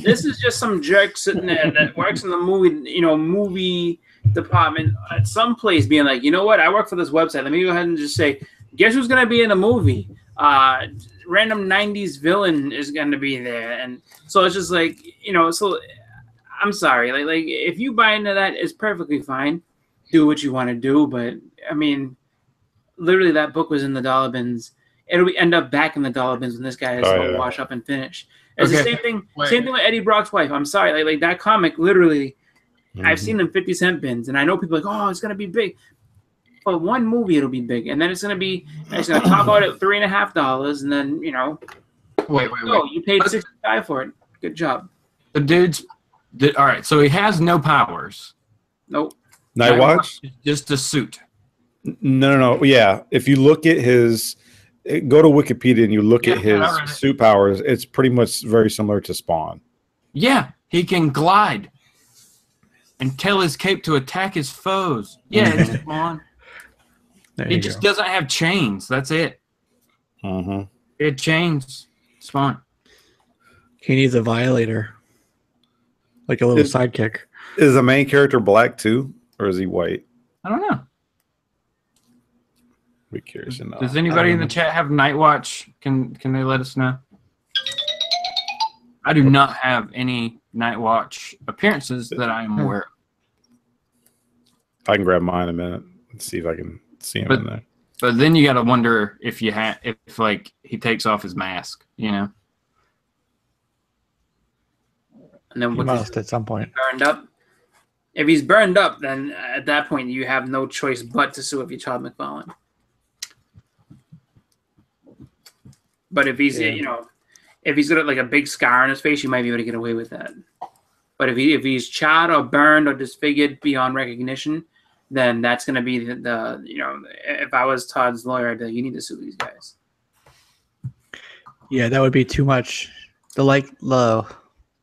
"This is just some jerk sitting there that works in the movie department at some place, being like, you know what? I work for this website. Let me go ahead and just say, guess who's gonna be in the movie? Random '90s villain is gonna be there." And so it's just like, So I'm sorry, like if you buy into that, it's perfectly fine. Do what you want to do, but I mean. Literally, that book was in the dollar bins. It'll end up back in the dollar bins when this guy is wash up and finish. It's the same thing. Same thing with Eddie Brock's wife. I'm sorry, like that comic. Literally, I've seen them 50-cent bins, and I know people are like, oh, it's gonna be big. For one movie, it'll be big, and then it's gonna top out at $3.50, and then Wait. Oh, you paid $65 for it. Good job. The dude's all right. So he has no powers. Nope. Nightwatch? Just a suit. No. Yeah, if you look at his, go to Wikipedia and you look at his suit powers, it's pretty much very similar to Spawn. Yeah, he can glide and tell his cape to attack his foes. Yeah, it's Spawn. He just doesn't have chains. That's it. It had chains. Spawn. He needs a violator, like a little sidekick. Is the main character black too, or is he white? I don't know. Be curious to know. Does anybody in the chat have Nightwatch? Can they let us know? I do not have any Nightwatch appearances that I am aware of. I can grab mine in a minute and see if I can see him in there. But then you got to wonder if if like he takes off his mask, And then He must at some point. Burned up. If he's burned up, then at that point you have no choice but to sue if you're Todd McFarlane. But if he's if he's got like a big scar on his face, you might be able to get away with that. But if he's charred or burned or disfigured beyond recognition, then that's going to be the if I was Todd's lawyer, I'd be like, you need to sue these guys. Yeah, that would be too much. The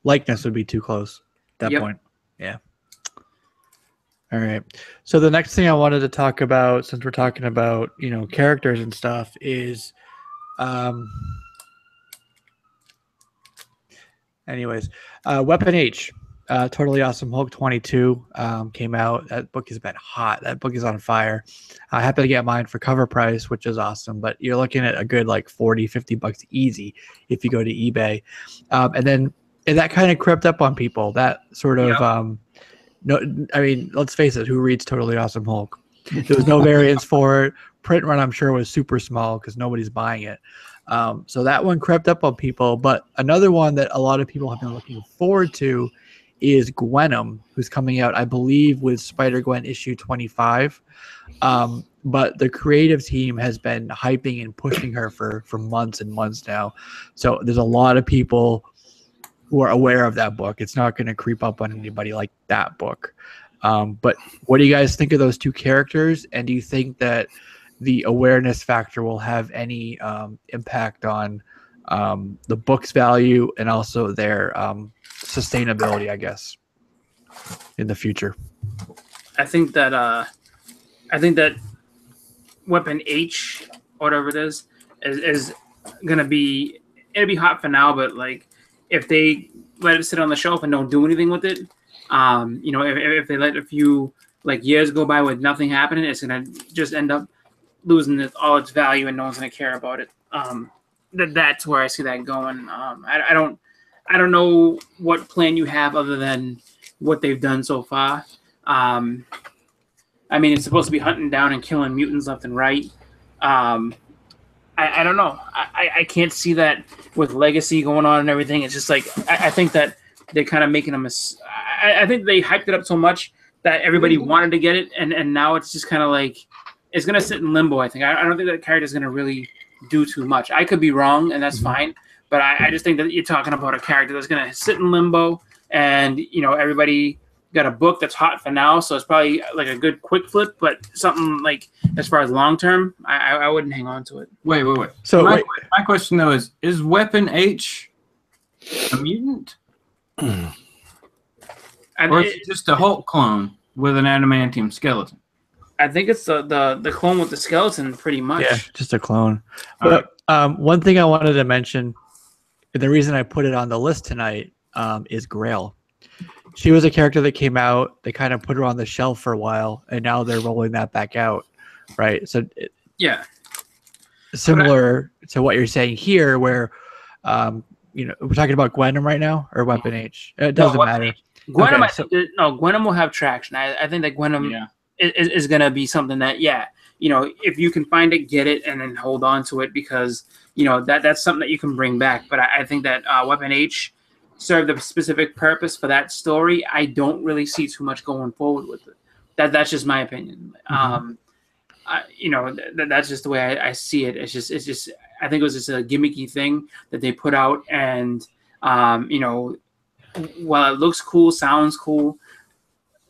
likeness would be too close at that point. Yeah. All right. So the next thing I wanted to talk about, since we're talking about, characters and stuff, is Weapon H. Totally Awesome Hulk 22 came out. That book has been hot. That book is on fire. I happened to get mine for cover price, which is awesome, but you're looking at a good like $40-$50 easy if you go to eBay. And that kind of crept up on people. That sort of let's face it, who reads Totally Awesome Hulk? There was no variants for it. Print run, I'm sure, was super small because nobody's buying it. So that one crept up on people. But another one that a lot of people have been looking forward to is Gwenom, who's coming out, I believe, with Spider-Gwen issue 25. But the creative team has been hyping and pushing her for months and months now. So there's a lot of people who are aware of that book. It's not going to creep up on anybody like that book. But what do you guys think of those two characters? And do you think that the awareness factor will have any impact on the book's value and also their sustainability, I guess, in the future? I think that Weapon H, or whatever it is gonna be, it'll be hot for now, but like if they let it sit on the shelf and don't do anything with it, if they let a few like years go by with nothing happening, it's gonna just end up losing all its value and no one's gonna care about it. That's where I see that going. I don't know what plan you have other than what they've done so far. I mean, it's supposed to be hunting down and killing mutants left and right. I don't know. I can't see that with Legacy going on and everything. It's just like I think that they're kind of making a I think they hyped it up so much that everybody wanted to get it, and now it's just kind of like it's gonna sit in limbo. I think I don't think that character is gonna really do too much. I could be wrong, and that's fine. But I just think that you're talking about a character that's gonna sit in limbo, and everybody got a book that's hot for now, so it's probably like a good quick flip, but something like as far as long term, I wouldn't hang on to it. Wait. So my question though is Weapon H a mutant? Or is it just a Hulk clone with an adamantium skeleton? I think it's the clone with the skeleton, pretty much. Yeah, just a clone. But one thing I wanted to mention, the reason I put it on the list tonight is Grail. She was a character that came out. They kind of put her on the shelf for a while, and now they're rolling that back out, right? So similar to what you're saying here, where we're talking about Gwenom right now or Weapon H. It doesn't matter. Gwenom, Gwenom will have traction. I think that Gwenom is going to be something that if you can find it, get it, and then hold on to it because that's something that you can bring back. But I think that Weapon H served a specific purpose for that story. I don't really see too much going forward with it. That's just my opinion. That's just the way I see it. It's just I think it was just a gimmicky thing that they put out, and while it looks cool, sounds cool,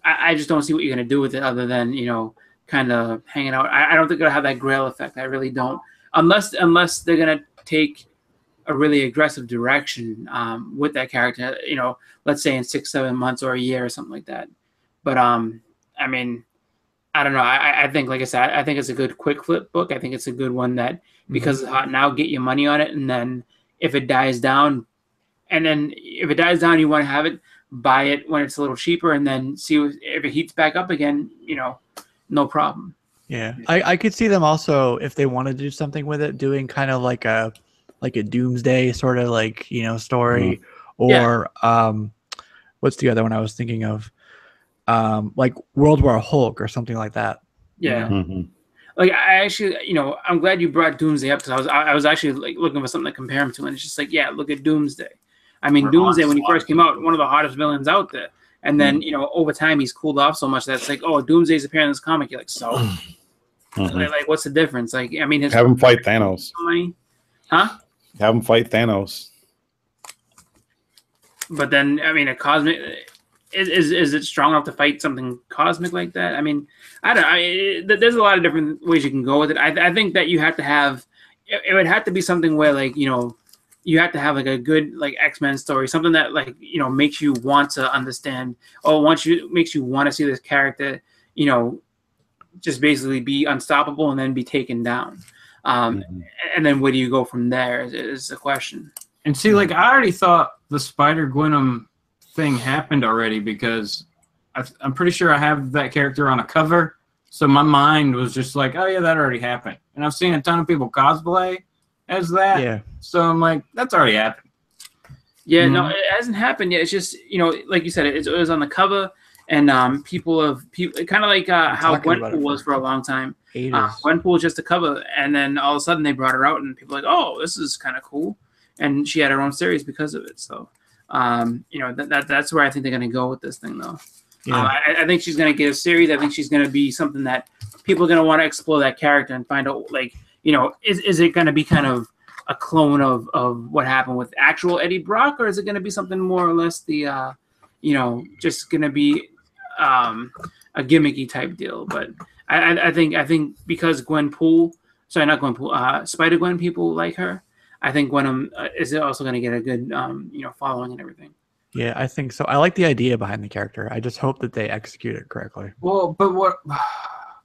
I just don't see what you're gonna do with it other than kind of hanging out. I don't think it'll have that Grail effect. I really don't, unless they're gonna take a really aggressive direction with that character, let's say in 6-7 months or a year or something like that. But I mean, I don't know. I think, like I said, I think it's a good quick flip book. I think it's a good one that because it's hot now, get your money on it, and then if it dies down, you want to have it, buy it when it's a little cheaper, and then see if it heats back up again. No problem. Yeah, I could see them also, if they want to do something with it, doing kind of like a Doomsday sort of story, or what's the other one I was thinking of? Like World War Hulk or something like that. Yeah. Like I actually, I'm glad you brought Doomsday up because I was actually like looking for something to compare him to, and it's just like, look at Doomsday. I mean, Doomsday when he first came out, one of the hottest villains out there, and then over time he's cooled off so much that it's like, oh, Doomsday's appearing in this comic. You're like, so, like, what's the difference? Like, I mean, have him fight Thanos. Huh? Have him fight Thanos. But then, I mean, a cosmic. is it strong enough to fight something cosmic like that? I mean, I don't know. There's a lot of different ways you can go with it. I think that you have to have, it would have to be something where, like, you know, you have to have like a good like X-Men story, something that, like, you know, makes you want to understand, or makes you want to see this character, you know, just basically be unstoppable and then be taken down. And then where do you go from there is the question. And see, like, I already thought the Spider-Gwenom thing happened already, because I'm pretty sure I have that character on a cover. So my mind was just like, oh, yeah, that already happened. And I've seen a ton of people cosplay as that. Yeah. So I'm like, that's already happened. Yeah, no, it hasn't happened yet. It's just, you know, like you said, it was on the cover, and people kind of like how Gwenpool was for a long time. Gwenpool was just a cover, and then all of a sudden they brought her out, and people were like, oh, this is kind of cool. And she had her own series because of it. So, you know, that's where I think they're going to go with this thing, though. Yeah. I think she's going to get a series. I think she's going to be something that people are going to want to explore that character and find out, like, you know, is it going to be kind of a clone of what happened with actual Eddie Brock, or is it going to be something more or less the, you know, just going to be a gimmicky type deal? But I think because Spider-Gwen people like her, I think Gwenom is also going to get a good, you know, following and everything. Yeah, I think so. I like the idea behind the character. I just hope that they execute it correctly. Well, but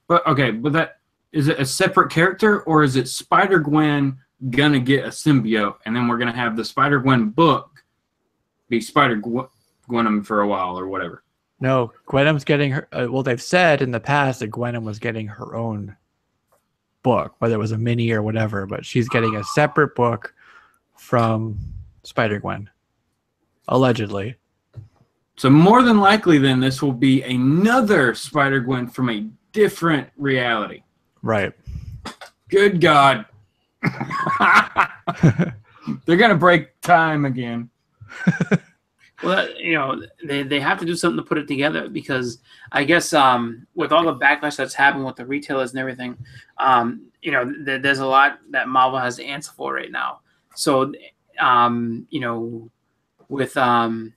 that, is it a separate character, or is it Spider-Gwen gonna get a symbiote, and then we're gonna have the Spider-Gwen book be Spider-Gwenom for a while or whatever? No, Gwenom's getting her. Well, they've said in the past that Gwenom was getting her own book, whether it was a mini or whatever, but she's getting a separate book from Spider-Gwen, allegedly. So more than likely, then, this will be another Spider-Gwen from a different reality. Right. Good God. They're going to break time again. Well, you know, they have to do something to put it together, because I guess with all the backlash that's happened with the retailers and everything, you know, there's a lot that Marvel has to answer for right now. So, you know, with the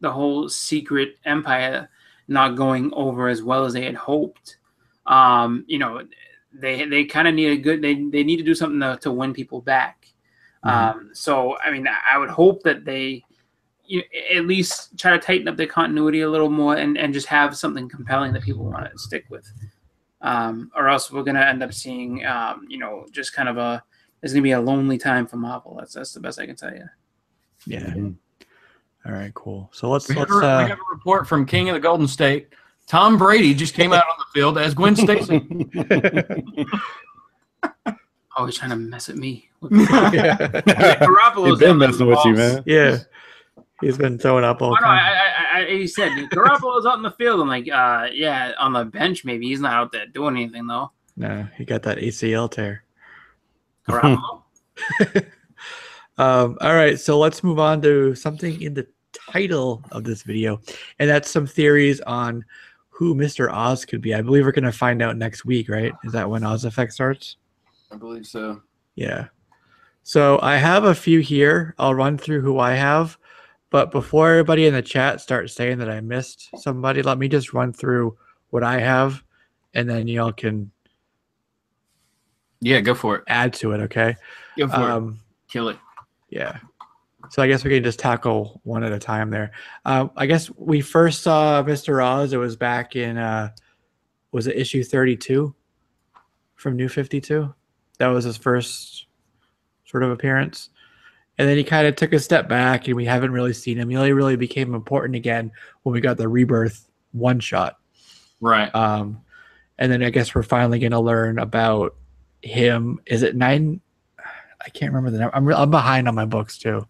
whole Secret Empire not going over as well as they had hoped, you know, they kind of need they need to do something to win people back. So, I mean, I would hope that they, you know, at least try to tighten up their continuity a little more, and just have something compelling that people want to stick with. Or else we're going to end up seeing, you know, just kind of there's going to be a lonely time for Marvel. That's the best I can tell you. Yeah. All right, cool. So we have a report from King of the Golden State. Tom Brady just came out on the field as Gwen Stacy. Oh, he's trying to mess with me. He's been messing with you, man. Yeah. He's been throwing up all time. He said Garoppolo's out in the field. I'm like, yeah, on the bench maybe. He's not out there doing anything, though. No, he got that ACL tear. Garoppolo? All right, so let's move on to something in the title of this video, and that's some theories on who Mr. Oz could be. I believe we're going to find out next week, right? Is that when Oz Effect starts? I believe so. Yeah. So I have a few here. I'll run through who I have. But before everybody in the chat starts saying that I missed somebody, let me just run through what I have, and then y'all can go for it. Add to it, okay? Go for it. Kill it. Yeah. So I guess we can just tackle one at a time there. I guess we first saw Mr. Oz. It was back in, was it issue 32 from New 52? That was his first sort of appearance. And then he kind of took a step back, and we haven't really seen him. He only really became important again when we got the Rebirth one-shot. Right. And then I guess we're finally going to learn about him. Is it 9? I can't remember the number. I'm behind on my books, too.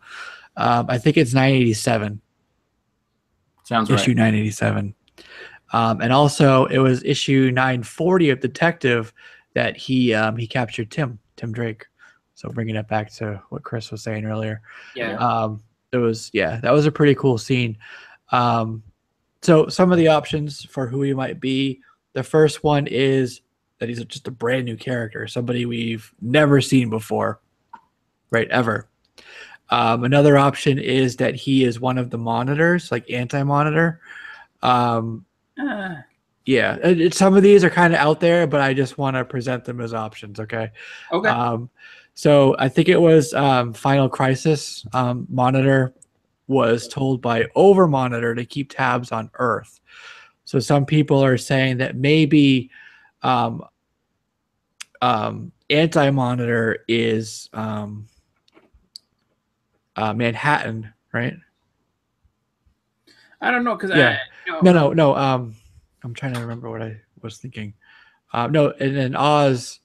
I think it's 987. Sounds right. Issue 987. And also, it was issue 940 of Detective that he captured Tim Drake. So bringing it back to what Chris was saying earlier. Yeah. That was a pretty cool scene. So some of the options for who he might be. The first one is that he's just a brand new character, somebody we've never seen before, right? Ever. Another option is that he is one of the monitors, like Anti-Monitor. Yeah, some of these are kind of out there, but I just want to present them as options. Okay. Okay. So I think it was Final Crisis Monitor was told by Over-Monitor to keep tabs on Earth. So some people are saying that maybe Anti-Monitor is Manhattan, right? I don't know because Yeah. No. I'm trying to remember what I was thinking. No, and then Oz.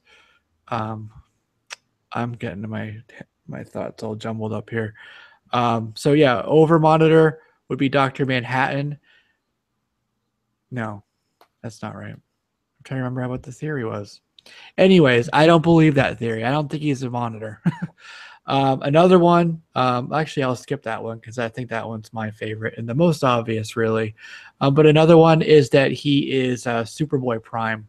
I'm getting to my thoughts all jumbled up here. So yeah, Over Monitor would be Dr. Manhattan. No, that's not right. I'm trying to remember what the theory was. Anyways, I don't believe that theory. I don't think he's a monitor. Another one, actually, I'll skip that one because I think that one's my favorite and the most obvious, really. But another one is that he is Superboy Prime.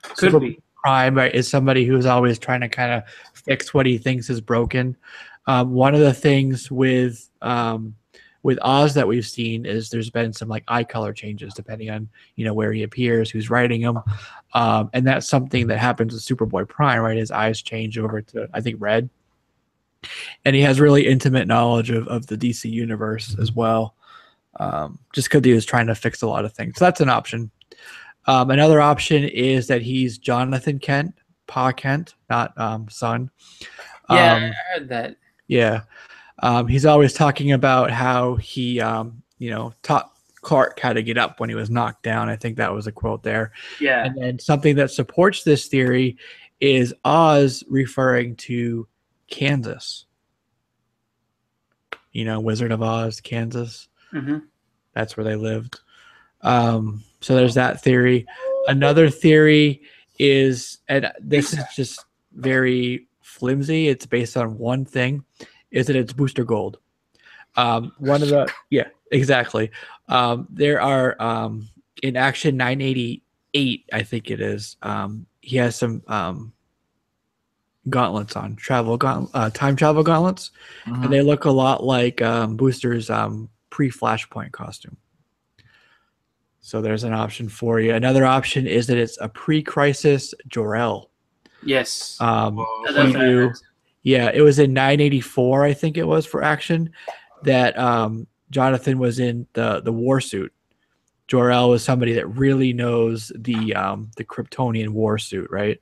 Could be. Prime, right, is somebody who's always trying to kind of fix what he thinks is broken. One of the things with Oz that we've seen is there's been some like eye color changes depending on where he appears, who's writing him, and that's something that happens with Superboy Prime, right? His eyes change over to, I think, red, and he has really intimate knowledge of the DC universe as well, just because he was trying to fix a lot of things. So that's an option. Another option is that he's Jonathan Kent, Pa Kent, not son. Yeah, I heard that. Yeah. He's always talking about how he, taught Clark how to get up when he was knocked down. I think that was a quote there. Yeah. And then something that supports this theory is Oz referring to Kansas. Wizard of Oz, Kansas. Mm-hmm. That's where they lived. So there's that theory. Another theory is, and this is just very flimsy, it's based on one thing, is that it's Booster Gold. Yeah, exactly. There are in Action 988, I think it is, he has some gauntlets on, time travel gauntlets, and they look a lot like Booster's pre-Flashpoint costume. So there's an option for you. Another option is that it's a pre-crisis Jor-El. Yes. Yeah, it was in 984, I think it was, for Action, that Jonathan was in the war suit. Jor-El was somebody that really knows the Kryptonian war suit, right?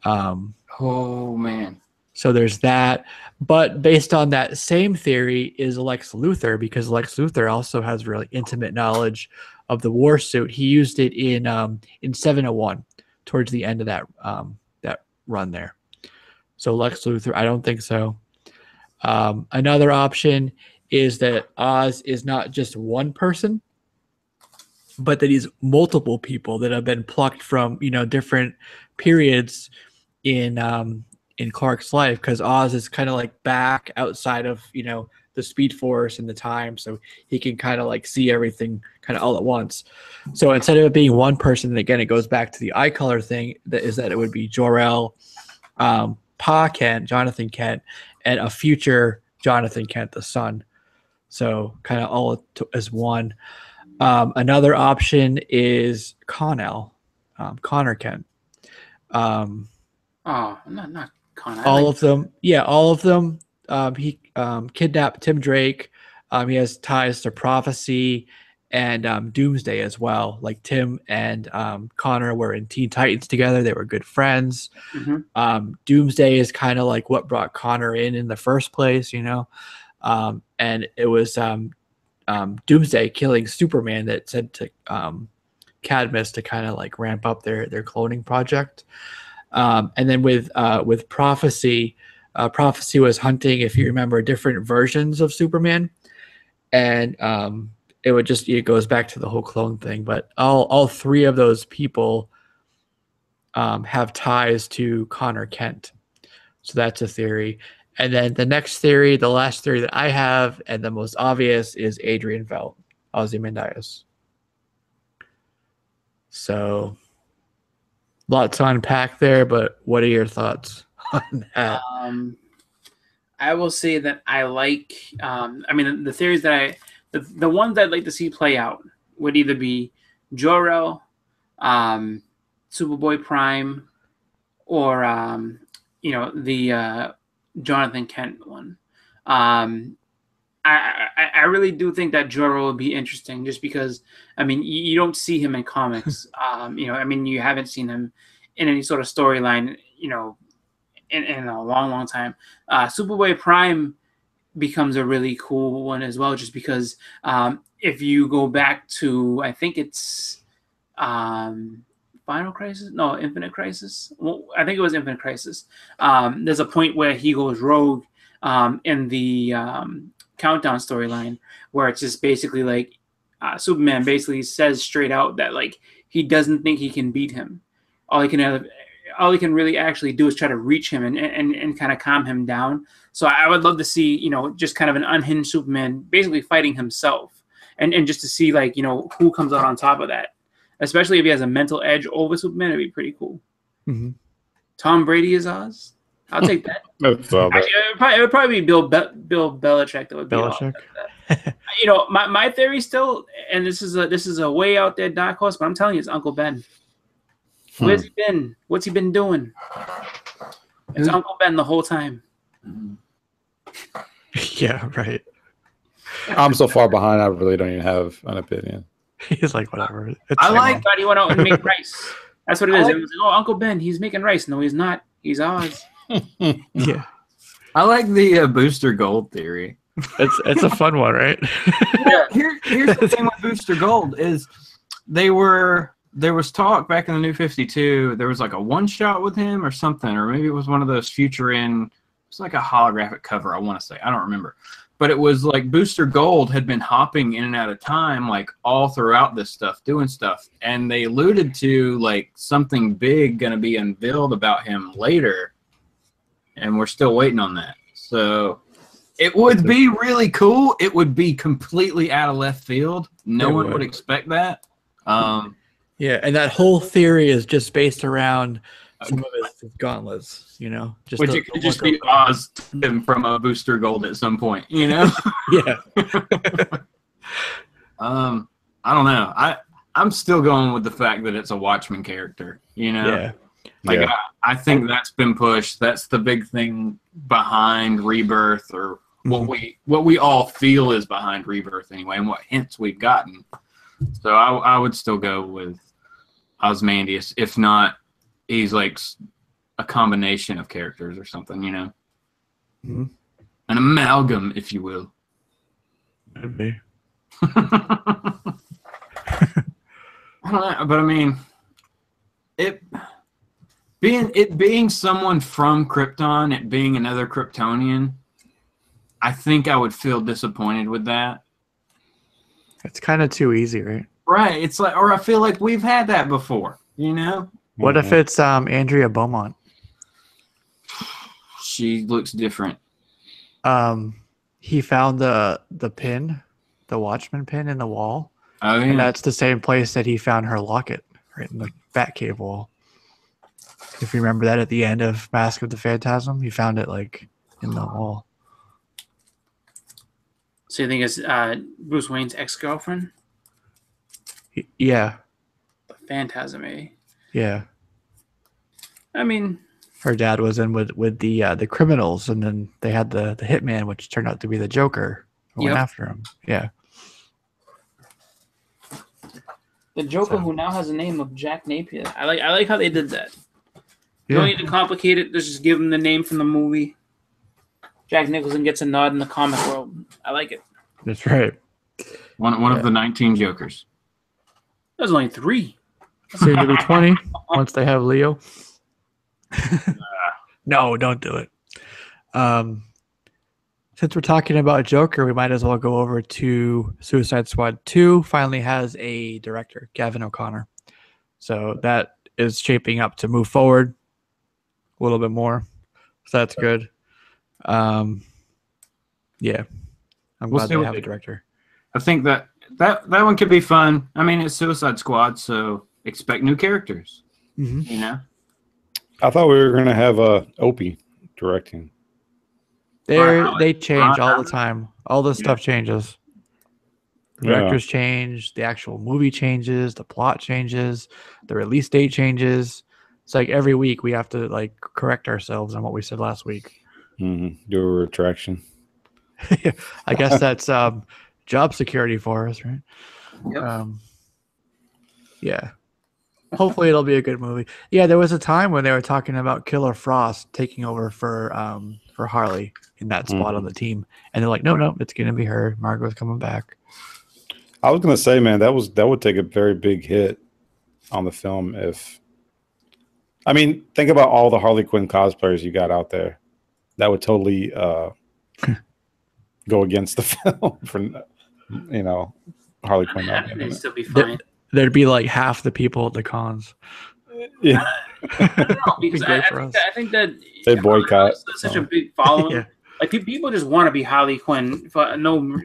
Oh man. So there's that. But based on that same theory is Lex Luthor, because Lex Luthor also has really intimate knowledge of the war suit. He used it in 701 towards the end of that run there. So Lex Luthor, I don't think so. Another option is that Oz is not just one person, but that he's multiple people that have been plucked from different periods in Clark's life, because Oz is kind of like back outside of the Speed Force and the time, so he can kind of like see everything kind of all at once. So instead of it being one person, and again it goes back to the eye color thing, that it would be Jor-El, Pa Kent, Jonathan Kent, and a future Jonathan Kent, the son. So kind of all as one. Another option is Connor Kent. Not Connor. All of them. Yeah, all of them. He kidnapped Tim Drake. He has ties to Prophecy and Doomsday as well. Like Tim and Connor were in Teen Titans together. They were good friends. Mm-hmm. Doomsday is kind of like what brought Connor in the first place, and it was Doomsday killing Superman that said to Cadmus to kind of like ramp up their cloning project. And then with Prophecy, Prophecy was hunting, if you remember, different versions of Superman, and it goes back to the whole clone thing. But all three of those people have ties to Connor Kent, so that's a theory. And then the next theory, the last theory that I have, and the most obvious, is Adrian Veidt, Ozymandias. So lots to unpack there, but what are your thoughts on that? I will say that I like, the theories that the ones I'd like to see play out would either be Jor-El, Superboy Prime, or the Jonathan Kent one. I really do think that Jor-El would be interesting, just because you don't see him in comics. You haven't seen him in any sort of storyline, in a long time. Superboy Prime becomes a really cool one as well, just because if you go back to, I think it's Infinite Crisis. Well, I think it was Infinite Crisis. There's a point where he goes rogue in the Countdown storyline, where it's just basically like Superman basically says straight out that like he doesn't think he can beat him. All he can really actually do is try to reach him and kind of calm him down. So I would love to see, just kind of an unhinged Superman basically fighting himself, and just to see like, who comes out on top of that. Especially if he has a mental edge over Superman, it'd be pretty cool. Mm-hmm. Tom Brady is Oz. I'll take that. Actually, it would probably be Bill Belichick that would be Belichick. My theory still, and this is a way out there dark horse, but I'm telling you, it's Uncle Ben. Where's he been? What's he been doing? It's Uncle Ben the whole time. Yeah, right. I'm so far behind, I really don't even have an opinion. He's like, whatever. I thought he went out and made rice. That's what it is. It was like, Uncle Ben, he's making rice. No, he's not. He's Oz. Yeah. I like the Booster Gold theory. It's a fun one, right? Yeah. Here's the thing with Booster Gold is there was talk back in the New 52. There was like a one shot with him or something, or maybe it was one of those future in. It's like a holographic cover, I want to say. I don't remember. But it was like Booster Gold had been hopping in and out of time like all throughout this stuff, doing stuff. And they alluded to like something big going to be unveiled about him later. And we're still waiting on that. So it would be really cool. It would be completely out of left field. No one would expect that. Yeah, and that whole theory is just based around some of his gauntlets, Which it could just be Oz from a Booster Gold at some point, Yeah. I don't know. I'm still going with the fact that it's a Watchmen character, Yeah. I think that's been pushed. That's the big thing behind Rebirth, or what we all feel is behind Rebirth anyway, and what hints we've gotten. So I would still go with Ozymandias. If not, he's like a combination of characters or something, Mm-hmm. An amalgam, if you will. Could be. I don't know, but it being someone from Krypton, it being another Kryptonian, I think I would feel disappointed with that. It's kind of too easy, right? Right. It's like, or I feel like we've had that before, What if it's Andrea Beaumont? She looks different. He found the pin, the Watchman pin in the wall. Oh, yeah. And that's the same place that he found her locket, right in the Batcave wall. If you remember that at the end of Mask of the Phantasm, he found it like in the wall. So you think it's Bruce Wayne's ex-girlfriend? Yeah. The Phantasm, eh? Yeah. Her dad was in with the criminals, and then they had the hitman, which turned out to be the Joker, who went after him. Yeah. The Joker, who now has the name of Jack Napier. I like how they did that. You don't need to complicate it. Let's just give him the name from the movie. Jack Nicholson gets a nod in the comic world. I like it. That's right. One of the 19 Jokers. There's only 3. Soon to be 20 once they have Leo. No, don't do it. Since we're talking about Joker, we might as well go over to Suicide Squad 2. Finally has a director, Gavin O'Connor. So that is shaping up to move forward a little bit more. So that's good. Yeah. I'm glad they have a director. I think that one could be fun. It's Suicide Squad, so expect new characters. Mm-hmm. I thought we were going to have Opie directing. They change all the time. All this stuff changes. The directors change, the actual movie changes, the plot changes, the release date changes. It's like every week we have to like correct ourselves on what we said last week. Do a retraction. I guess that's job security for us, right? Yep. Yeah. Hopefully it'll be a good movie. Yeah, there was a time when they were talking about Killer Frost taking over for Harley in that spot on the team, and they're like, no, it's gonna be her. Margot's coming back. I was gonna say, man, that would take a very big hit on the film if. I mean, think about all the Harley Quinn cosplayers you got out there. That would totally go against the film for Harley Quinn. I think it'd still be fine. There'd be like half the people at the cons. Yeah, I don't know, because I think that they boycott. Such a big following. Yeah. Like people just want to be Harley Quinn for no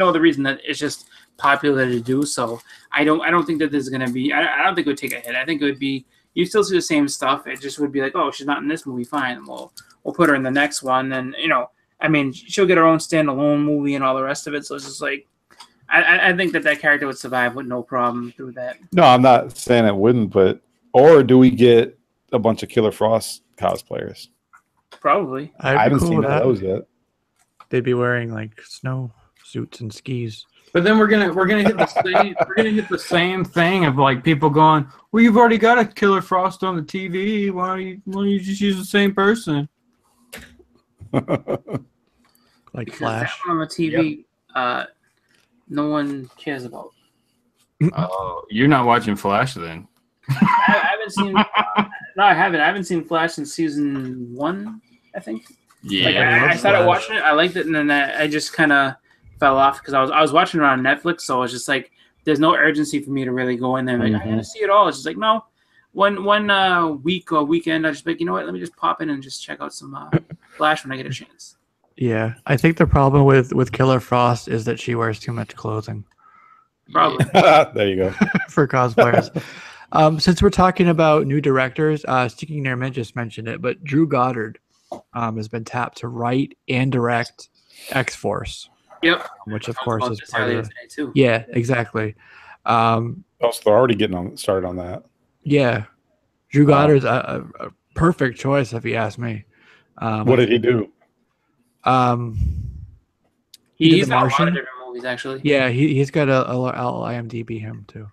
other reason that it's just popular to do so. I don't think that there's gonna be. I don't think it would take a hit. I think it would be. You still see the same stuff. It just would be like, oh, she's not in this movie. Fine, we'll put her in the next one. And I mean, she'll get her own standalone movie and all the rest of it. So it's just like, I think that character would survive with no problem through that. No, I'm not saying it wouldn't, or do we get a bunch of Killer Frost cosplayers? Probably. I haven't seen those yet. They'd be wearing like snow suits and skis. But then we're gonna hit the same thing of like people going, well, you've already got a Killer Frost on the TV. Why don't you just use the same person? Like Flash on the TV. Yep. No one cares about. Oh, you're not watching Flash then? I haven't seen. No, I haven't. I haven't seen Flash since season 1. I think. Yeah, like, I started watching it. I liked it, and then I just kind of fell off because I was watching it on Netflix, so it's just like there's no urgency for me to really go in there. Like, I gotta see it all. It's just like no, one week or weekend, I just be like, you know what? Let me just pop in and just check out some Flash when I get a chance. Yeah, I think the problem with Killer Frost is that she wears too much clothing. Probably. There you go. For cosplayers. Since we're talking about new directors, Sticking Near just mentioned it, but Drew Goddard has been tapped to write and direct X-Force. Yep. Which of course is part of it. Too. Yeah, exactly. Also, they're already getting started on that. Yeah. Drew Goddard's a perfect choice if you ask me. What did he do? He's done a lot of different movies, actually. Yeah, he's got a IMDb him too.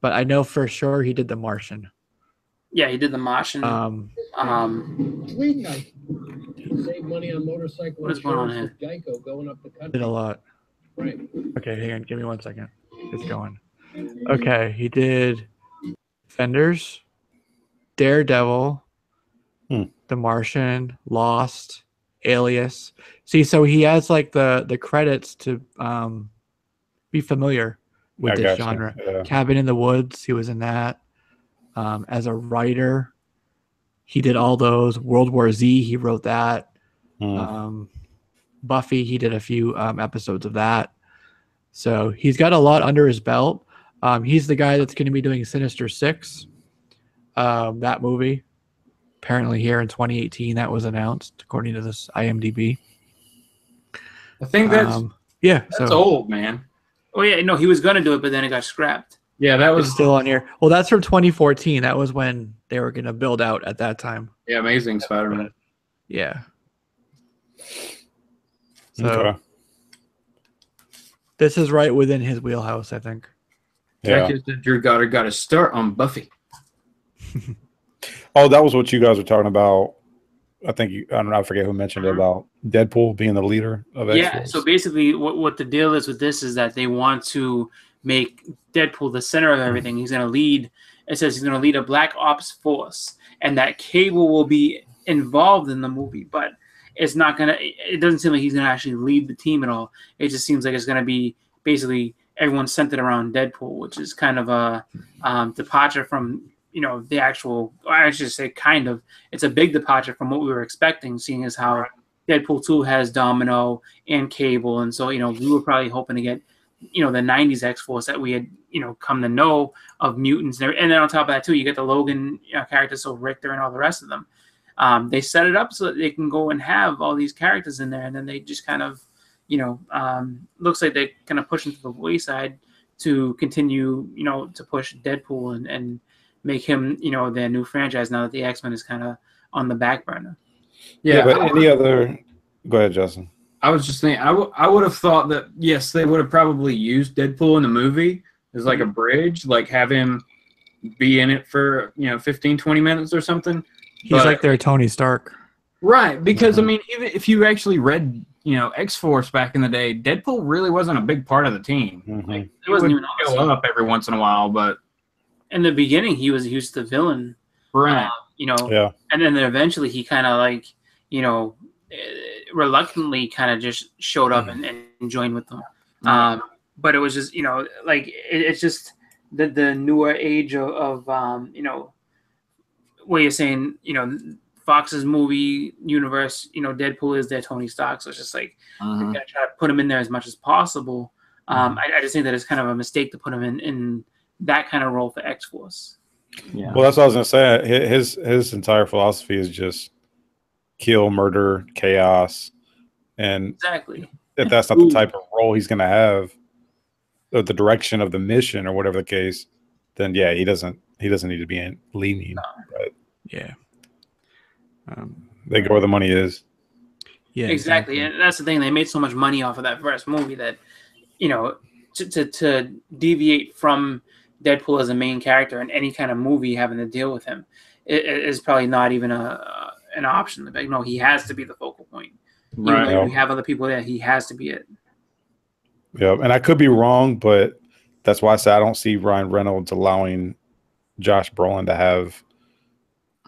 But I know for sure he did The Martian. Yeah, he did The Martian. Save money on motorcycle what is going on here? Geico going up the country. Did a lot. Right. Okay, hang on. Give me 1 second. It's going. Okay, he did Fenders, Daredevil, The Martian, Lost, Alias. See, so he has like the credits to be familiar with this genre. Yeah. Cabin in the Woods, he was in that. As a writer, he did all those. World War Z, he wrote that. Buffy, he did a few episodes of that. So he's got a lot under his belt. He's the guy that's going to be doing Sinister Six, that movie. Apparently here in 2018, that was announced, according to this IMDb. I think that's old, man. Oh, yeah, no, he was going to do it, but then it got scrapped. Yeah, that was still on here. Well, that's from 2014. That was when they were going to build out at that time. Yeah, Amazing Spider-Man. Yeah. So this is right within his wheelhouse, I think. Yeah. Drew Goddard got a start on Buffy. Oh, that was what you guys were talking about. I think I forget who mentioned it about Deadpool being the leader of X-Force. Yeah, so basically what the deal is with this is that they want to make Deadpool the center of everything. He's going to lead, it says he's going to lead a black ops force, and that Cable will be involved in the movie, but it's not going to, it doesn't seem like he's going to actually lead the team at all. It just seems like it's going to be basically everyone centered around Deadpool, which is kind of a departure from, the actual, I should say kind of, it's a big departure from what we were expecting, seeing as how Deadpool 2 has Domino and Cable. And so, we were probably hoping to get, the 90s X-Force that we had, come to know of mutants. And then on top of that, too, you get the Logan characters, so Richter and all the rest of them. They set it up so that they can go and have all these characters in there, and then they just kind of, looks like they're kind of pushing to the wayside to continue, to push Deadpool and make him, their new franchise now that the X-Men is kind of on the back burner. Yeah, but any other? Go ahead, Justin. I was just thinking, I would have thought that, yes, they would have probably used Deadpool in the movie as like a bridge, like have him be in it for, 15, 20 minutes or something. He's like their Tony Stark. Right, because, I mean, even if you actually read, X-Force back in the day, Deadpool really wasn't a big part of the team. Like, He wasn't even show up every once in a while, but... In the beginning, he was the villain. Right. And then eventually he kind of like, reluctantly kind of just showed up and joined with them. But it was just, like it's just the newer age of where you're saying, Fox's movie universe, Deadpool is their Tony Stark. So it's just like, they gotta try to put him in there as much as possible. I just think that it's kind of a mistake to put him in that kind of role for X-Force. Yeah. Well, that's what I was gonna say. His entire philosophy is just kill, murder, chaos, and exactly. If that's not the type of role he's gonna have, or the direction of the mission, or whatever the case, then yeah, he doesn't need to be leaning. No. But yeah, they go where the money is. Yeah, exactly. And that's the thing. They made so much money off of that first movie that, to deviate from Deadpool as a main character in any kind of movie having to deal with him is probably not even an option. Like, no, he has to be the focal point. Right. Even though we have other people there, he has to be it. Yeah, and I could be wrong, but that's why I say I don't see Ryan Reynolds allowing Josh Brolin to have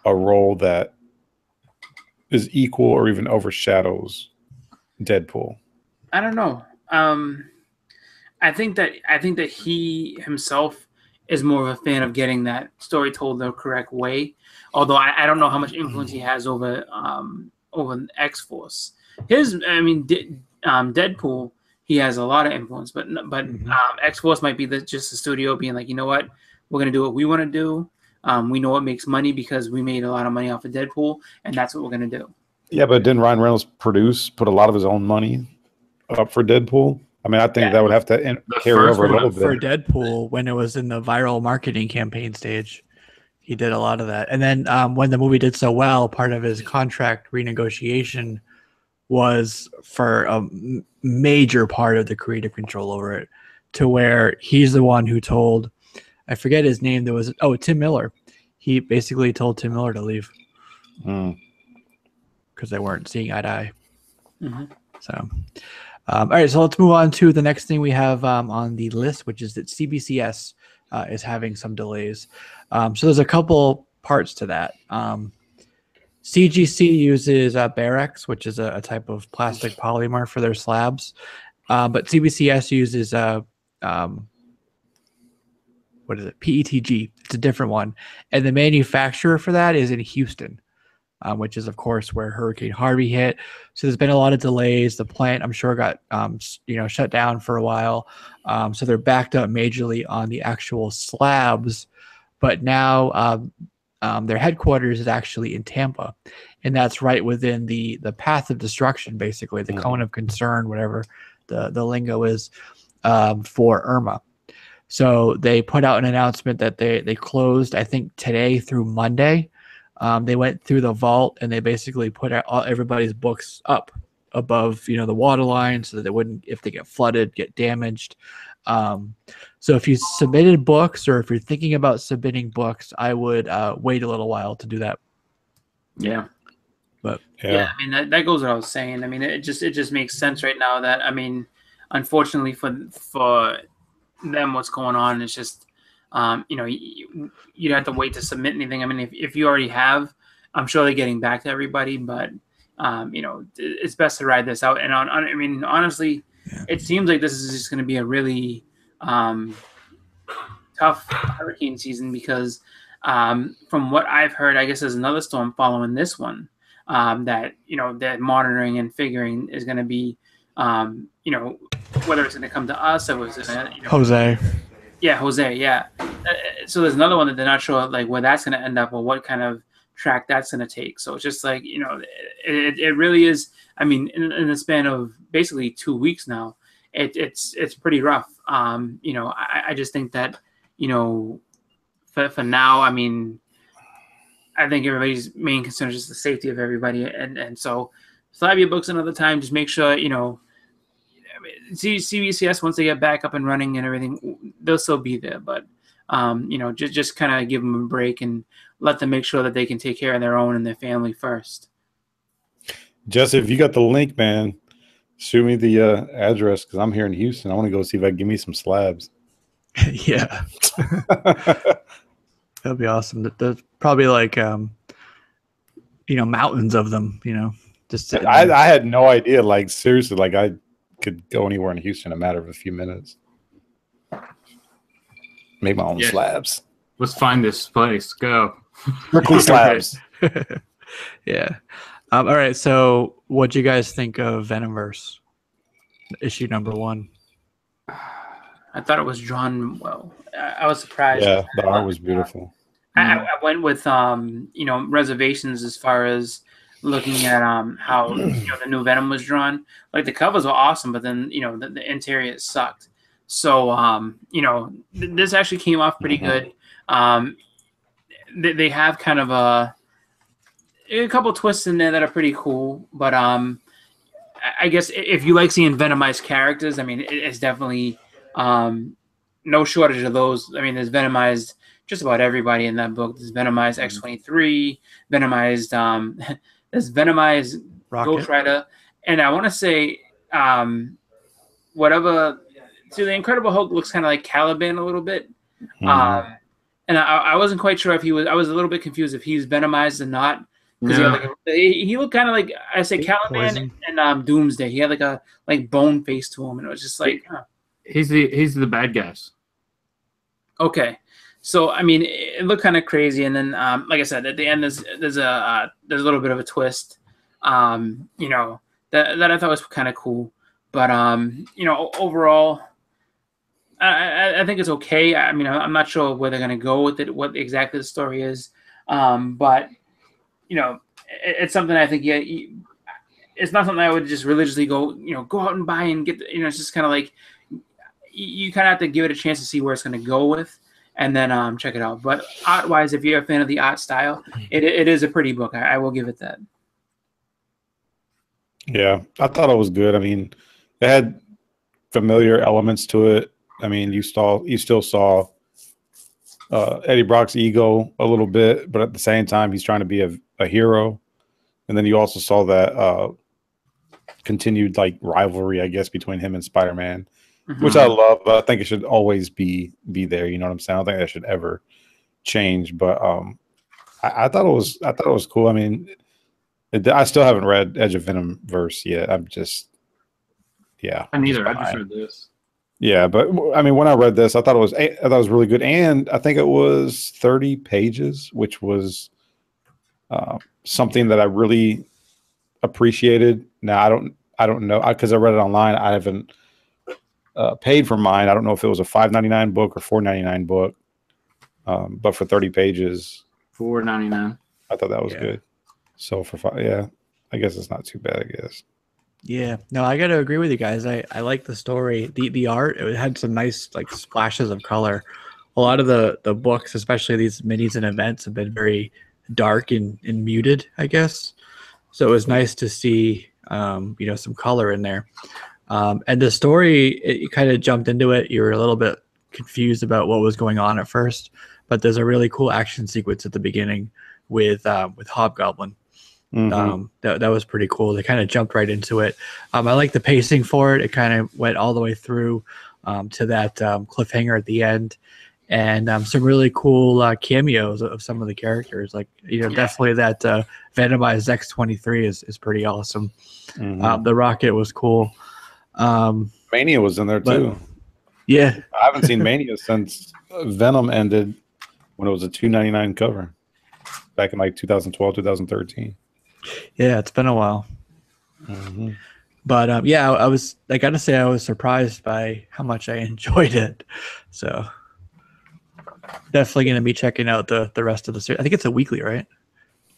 a role that is equal or even overshadows Deadpool. I don't know. I think that he himself is more of a fan of getting that story told the correct way. Although I don't know how much influence he has over X-Force. Deadpool, he has a lot of influence, but X-Force might be just the studio being like, you know what, we're gonna do what we want to do. We know what makes money because we made a lot of money off of Deadpool, and that's what we're gonna do. Yeah, but didn't Ryan Reynolds put a lot of his own money up for Deadpool? I mean, I think that would have to carry over a little bit. For Deadpool, when it was in the viral marketing campaign stage, he did a lot of that. And then when the movie did so well, part of his contract renegotiation was for a major part of the creative control over it, to where he's the one who told, I forget his name, Tim Miller. He basically told Tim Miller to leave because they weren't seeing eye to eye. So, all right, so let's move on to the next thing we have on the list, which is that CBCS is having some delays. So there's a couple parts to that. CGC uses Barex, which is a type of plastic polymer for their slabs, but CBCS uses what is it? PETG. It's a different one, and the manufacturer for that is in Houston, which is of course where Hurricane Harvey hit. So there's been a lot of delays. The plant, I'm sure, got shut down for a while. So they're backed up majorly on the actual slabs, but now their headquarters is actually in Tampa, and that's right within the path of destruction, basically the cone of concern, whatever the lingo is, for Irma. So they put out an announcement that they closed, I think, today through Monday. They went through the vault and they basically put everybody's books up above, the water line so that they wouldn't, if they get flooded, get damaged. So if you submitted books, or if you're thinking about submitting books, I would wait a little while to do that. Yeah. But yeah, I mean, that goes what I was saying. I mean, it just makes sense right now that, I mean, unfortunately for them, what's going on, it's just, you have to wait to submit anything. I mean, if you already have, I'm sure they're getting back to everybody, but it's best to ride this out. And I mean, honestly, it seems like this is just going to be a really tough hurricane season because from what I've heard, I guess there's another storm following this one that that monitoring and figuring is going to be whether it's going to come to us or was it Jose. Yeah, Jose. Yeah. So there's another one that they're not sure like where that's going to end up or what kind of track that's going to take. So it's just like, you know, it really is. I mean, in the span of basically 2 weeks now, it's pretty rough. You know, I just think that, you know, for now, I mean, I think everybody's main concern is just the safety of everybody. And so slab your books another time. Just make sure, you know, CBCS, once they get back up and running and everything, they'll still be there. But, you know, just kind of give them a break and let them make sure that they can take care of their own and their family first. Jesse, if you got the link, man, shoot me the address, because I'm here in Houston. I want to go see if I can give me some slabs. Yeah. That'd be awesome. There's probably like, you know, mountains of them, you know, just I had no idea. Like, seriously, like I could go anywhere in Houston in a matter of a few minutes. Make my own slabs. Let's find this place. Go. Strictly slabs. Yeah. All right. So what'd you guys think of Venomverse issue #1? I thought it was drawn well. I was surprised. Yeah, the art was beautiful. I went with you know, reservations as far as looking at how, you know, the new Venom was drawn. Like the covers were awesome, but then, you know, the interior sucked. So you know, this actually came off pretty good. They have kind of a couple twists in there that are pretty cool, but I guess if you like seeing Venomized characters, I mean, it's definitely no shortage of those. I mean, there's Venomized just about everybody in that book. There's Venomized X-23, Venomized, there's Venomized Ghost Rider, and I want to say whatever. So the Incredible Hulk looks kind of like Caliban a little bit, and I wasn't quite sure if he was. I was a little bit confused if he was Venomized or not, because he looked kind of like, I say, Caliban and Doomsday. He had like a bone face to him, and it was just like he's the bad guys. Okay. So I mean, it looked kind of crazy, and then, like I said, at the end there's a little bit of a twist, you know, that I thought was kind of cool. But you know, overall, I think it's okay. I mean, I'm not sure where they're gonna go with it, what exactly the story is, but you know, it's something I think it's not something I would just religiously go out and buy and get. You know, it's just kind of like you kind of have to give it a chance to see where it's gonna go with. And then check it out. But art-wise, if you're a fan of the art style, it is a pretty book. I will give it that. Yeah, I thought it was good. I mean, it had familiar elements to it. I mean, you still saw Eddie Brock's ego a little bit, but at the same time, he's trying to be a hero. And then you also saw that continued like rivalry, I guess, between him and Spider-Man. Which I love, but I think it should always be there. You know what I'm saying? I don't think that should ever change. But I thought it was cool. I mean, I still haven't read Edge of Venomverse yet. I'm just, yeah. I neither. I just read this. Yeah, but I mean, when I read this, I thought it was really good, and I think it was 30 pages, which was something that I really appreciated. Now I don't know, because I read it online. I haven't paid for mine. I don't know if it was a $5.99 book or $4.99 book, but for 30 pages, $4.99. I thought that was good. So I guess it's not too bad. I guess. Yeah, no, I got to agree with you guys. I like the story, the art. It had some nice like splashes of color. A lot of the books, especially these minis and events, have been very dark and muted, I guess. So it was nice to see some color in there. And the story, you kind of jumped into it. You were a little bit confused about what was going on at first, but there's a really cool action sequence at the beginning with Hobgoblin. That was pretty cool. They kind of jumped right into it. I like the pacing for it. It kind of went all the way through to that cliffhanger at the end, and some really cool cameos of some of the characters. Like definitely that Venomized X-23 is pretty awesome. The Rocket was cool. Mania was in there too. Yeah, I haven't seen Mania since Venom ended, when it was a $2.99 cover back in like 2012, 2013. Yeah, it's been a while. But I gotta say I was surprised by how much I enjoyed it. So definitely gonna be checking out the rest of the series. I think it's a weekly, right?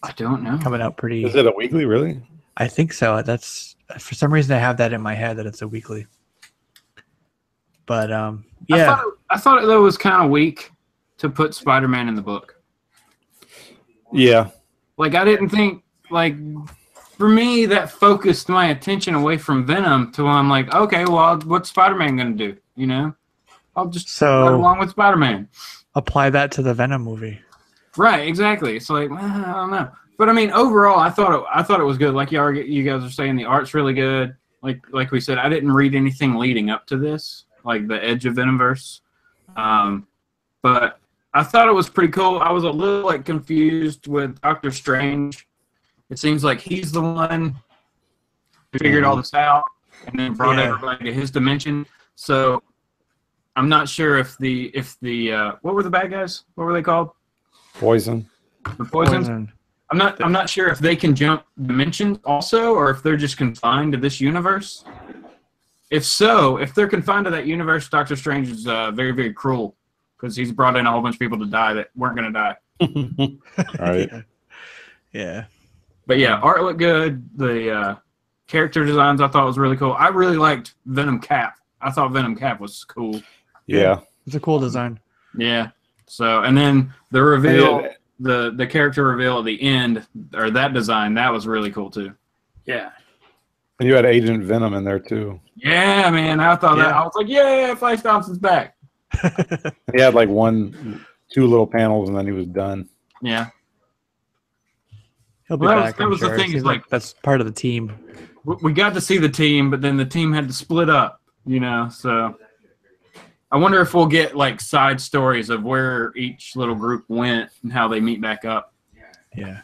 I don't know. coming out pretty. Is it a weekly? Really? I think so. That's for some reason I have that in my head that it's a weekly. But yeah, I thought it though was kind of weak to put Spider-Man in the book. Yeah. Like I didn't think like for me that focused my attention away from Venom to I'm like, okay, well, what's Spider-Man gonna do? You know, I'll just ride along with Spider-Man. apply that to the Venom movie. Right, exactly. It's like I don't know, but I mean, overall, I thought it was good. Like you guys are saying, the art's really good. Like we said, I didn't read anything leading up to this, like the Edge of Venomverse, but I thought it was pretty cool. I was a little like confused with Doctor Strange. It seems like he's the one who figured all this out and then brought everybody to his dimension. So I'm not sure if the what were the bad guys? What were they called? Poison. The Poisons. I'm not sure if they can jump dimensions also, or if they're just confined to this universe. If so, if they're confined to that universe, Doctor Strange is very, very cruel because he's brought in a whole bunch of people to die that weren't going to die. Right. Yeah. But yeah, art looked good. The character designs I thought was really cool. I really liked Venom Cap. I thought Venom Cap was cool. Yeah. It's a cool design. Yeah. So, and then the reveal, the character reveal at the end, or that design, that was really cool too. Yeah. And you had Agent Venom in there too. Yeah, man. I thought that. I was like, yeah, Flash Thompson's back. He had like two little panels, and then he was done. Yeah. He'll be Well, back. that was the thing, Seems is like that's part of the team. we got to see the team, but then the team had to split up, you know, so I wonder if we'll get like side stories of where each little group went and how they meet back up. Yeah.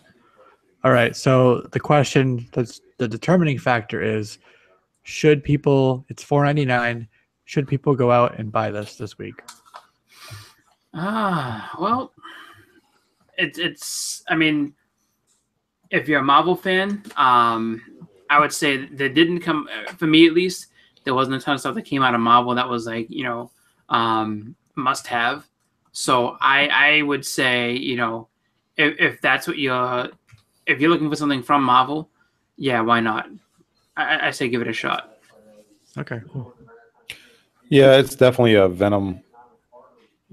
All right. So the question, that's the determining factor is, should people? It's $4.99. Should people go out and buy this week? Well, it's. I mean, if you're a Marvel fan, I would say there didn't come for me at least. There wasn't a ton of stuff that came out of Marvel that was like must have. So I would say if that's what if you're looking for something from Marvel, yeah, why not? I say give it a shot. Okay, cool. Yeah, it's definitely a Venom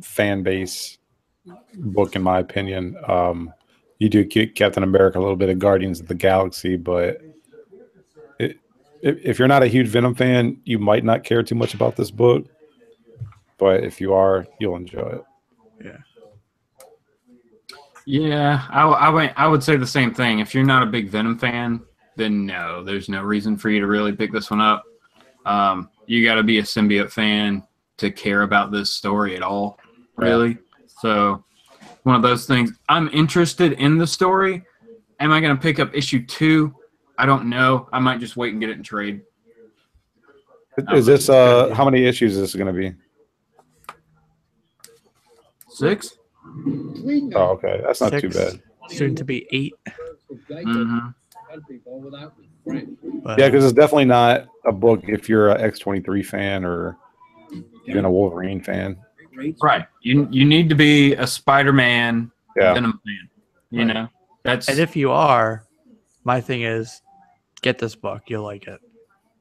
fan base book, in my opinion. You do get Captain America, a little bit of Guardians of the Galaxy, but if you're not a huge Venom fan, you might not care too much about this book. But if you are, you'll enjoy it. Yeah. Yeah, I would say the same thing. If you're not a big Venom fan, then no, there's no reason for you to really pick this one up. You got to be a symbiote fan to care about this story at all, really. Yeah. So one of those things. I'm interested in the story. Am I going to pick up issue 2? I don't know. I might just wait and get it in trade. Is this how many issues is this going to be? 6? Oh, okay. That's not 6, too bad. Soon to be 8. Mm-hmm. But, yeah, because it's definitely not a book if you're an X-23 fan or even a Wolverine fan. Right. You need to be a Spider-Man Venom fan. You know? And if you are, my thing is get this book. You'll like it.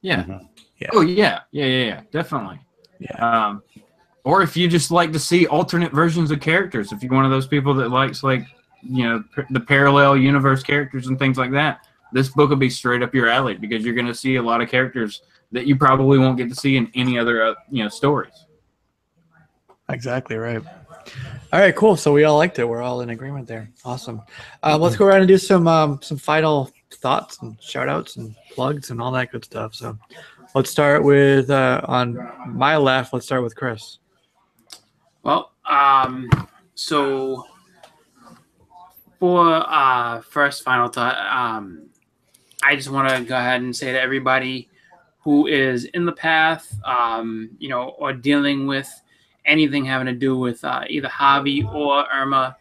Yeah. Mm-hmm. Yeah. Oh, yeah. Definitely. Yeah. Or if you just like to see alternate versions of characters, if you're one of those people that likes the parallel universe characters and things like that, this book will be straight up your alley because you're going to see a lot of characters that you probably won't get to see in any other stories. Exactly right. All right, cool. So we all liked it. We're all in agreement there. Awesome. Let's go around and do some final thoughts and shout outs and plugs and all that good stuff. So let's start with on my left. Let's start with Chris. Well, so for first final thought, I just want to go ahead and say to everybody who is in the path, or dealing with anything having to do with either Harvey or Irma,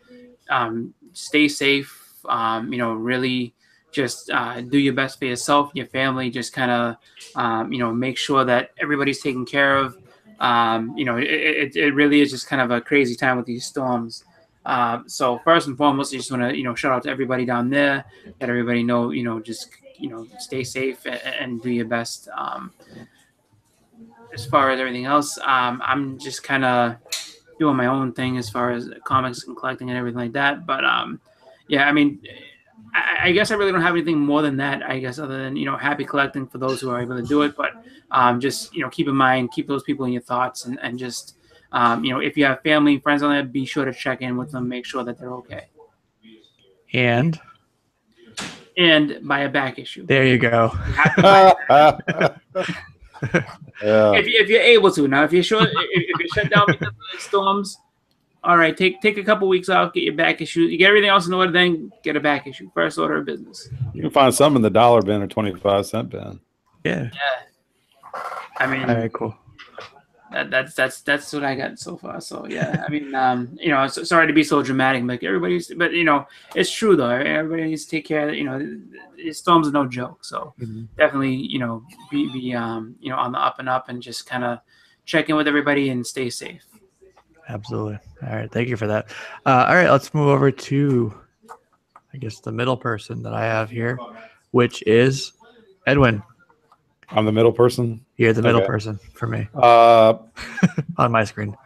stay safe. Really just do your best for yourself, your family. Just kind of, make sure that everybody's taken care of. It really is just kind of a crazy time with these storms. So first and foremost, I just want to shout out to everybody down there. Let everybody know just stay safe and do your best. As far as everything else, I'm just kind of doing my own thing as far as comics and collecting and everything like that. But yeah, I mean, I guess I really don't have anything more than that. I guess other than happy collecting for those who are able to do it. But just keep in mind, keep those people in your thoughts, and just if you have family, friends on there, be sure to check in with them, make sure that they're okay, And buy a back issue. there you go. You have to buy Yeah. if you're able to. Now, if you're sure, if you're shut down because of the storms, all right, take a couple weeks off, get your back issue. You get everything else in order, then get a back issue. First order of business. You can find some in the dollar bin or 25-cent bin. Yeah. I mean, All right, cool. that's what I got so far. So yeah, I mean, sorry to be so dramatic, but it's true though. Everybody needs to take care of storms are no joke. So definitely, be on the up and up, and just kind of check in with everybody and stay safe. Absolutely. All right. Thank you for that. All right. Let's move over to, I guess, the middle person that I have here, which is Edwin. I'm the middle person. You're the middle Okay. person for me Uh, on my screen.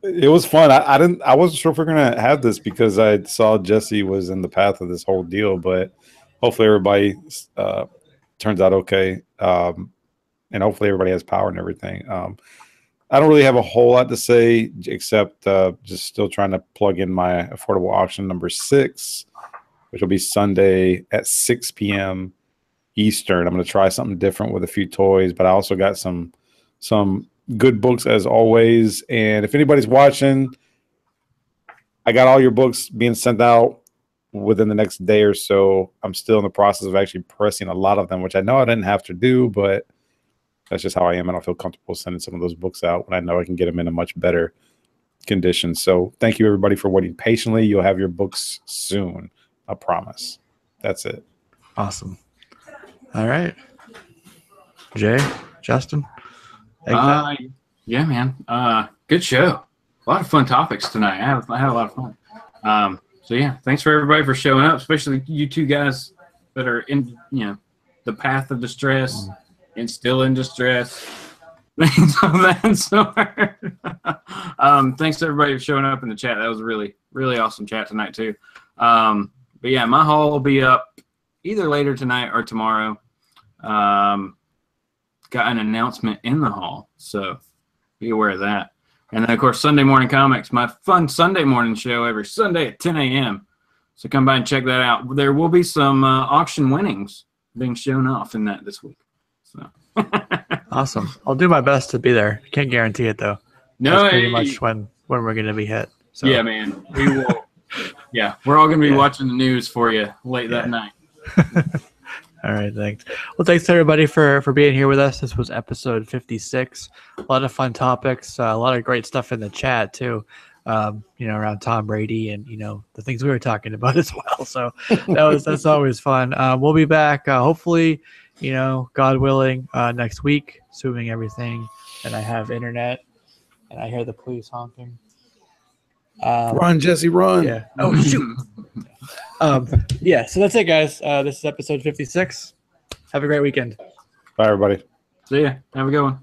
It was fun. I wasn't sure if we're gonna have this because I saw Jesse was in the path of this whole deal, but hopefully everybody turns out okay. And hopefully everybody has power and everything. I don't really have a whole lot to say except just still trying to plug in my affordable auction number 6, which will be Sunday at 6 p.m. Eastern. I'm going to try something different with a few toys, but I also got some good books as always. And if anybody's watching, I got all your books being sent out within the next day or so. I'm still in the process of actually pressing a lot of them, which I know I didn't have to do, but that's just how I am. I don't feel comfortable sending some of those books out when I know I can get them in a much better condition. So thank you everybody for waiting patiently. You'll have your books soon. I promise. That's it. Awesome. All right. Jay, Justin. Yeah, man. Good show. A lot of fun topics tonight. I had a lot of fun. So yeah, thanks for everybody for showing up, especially you two guys that are in the path of distress and still in distress. Things of that sort. Thanks to everybody for showing up in the chat. That was a really, really awesome chat tonight too. But yeah, my haul will be up either later tonight or tomorrow. Got an announcement in the hall, so be aware of that. And then, of course, Sunday Morning Comics, my fun Sunday morning show every Sunday at 10 a.m. So come by and check that out. There will be some auction winnings being shown off in that this week. So Awesome. I'll do my best to be there. Can't guarantee it though. no, That's pretty much when we're going to be hit. So yeah, man, we will. Yeah, we're all going to be watching the news for you late that night. All right, thanks. Well, thanks to everybody for being here with us. This was episode 56. A lot of fun topics, a lot of great stuff in the chat too. Around Tom Brady and the things we were talking about as well. So that's always fun. We'll be back hopefully, God willing, next week, assuming everything. And I have internet, and I hear the police honking. Run, Jesse, run. Yeah. Oh shoot. Yeah. So that's it, guys. This is episode 56. Have a great weekend. Bye, everybody. See ya. Have a good one.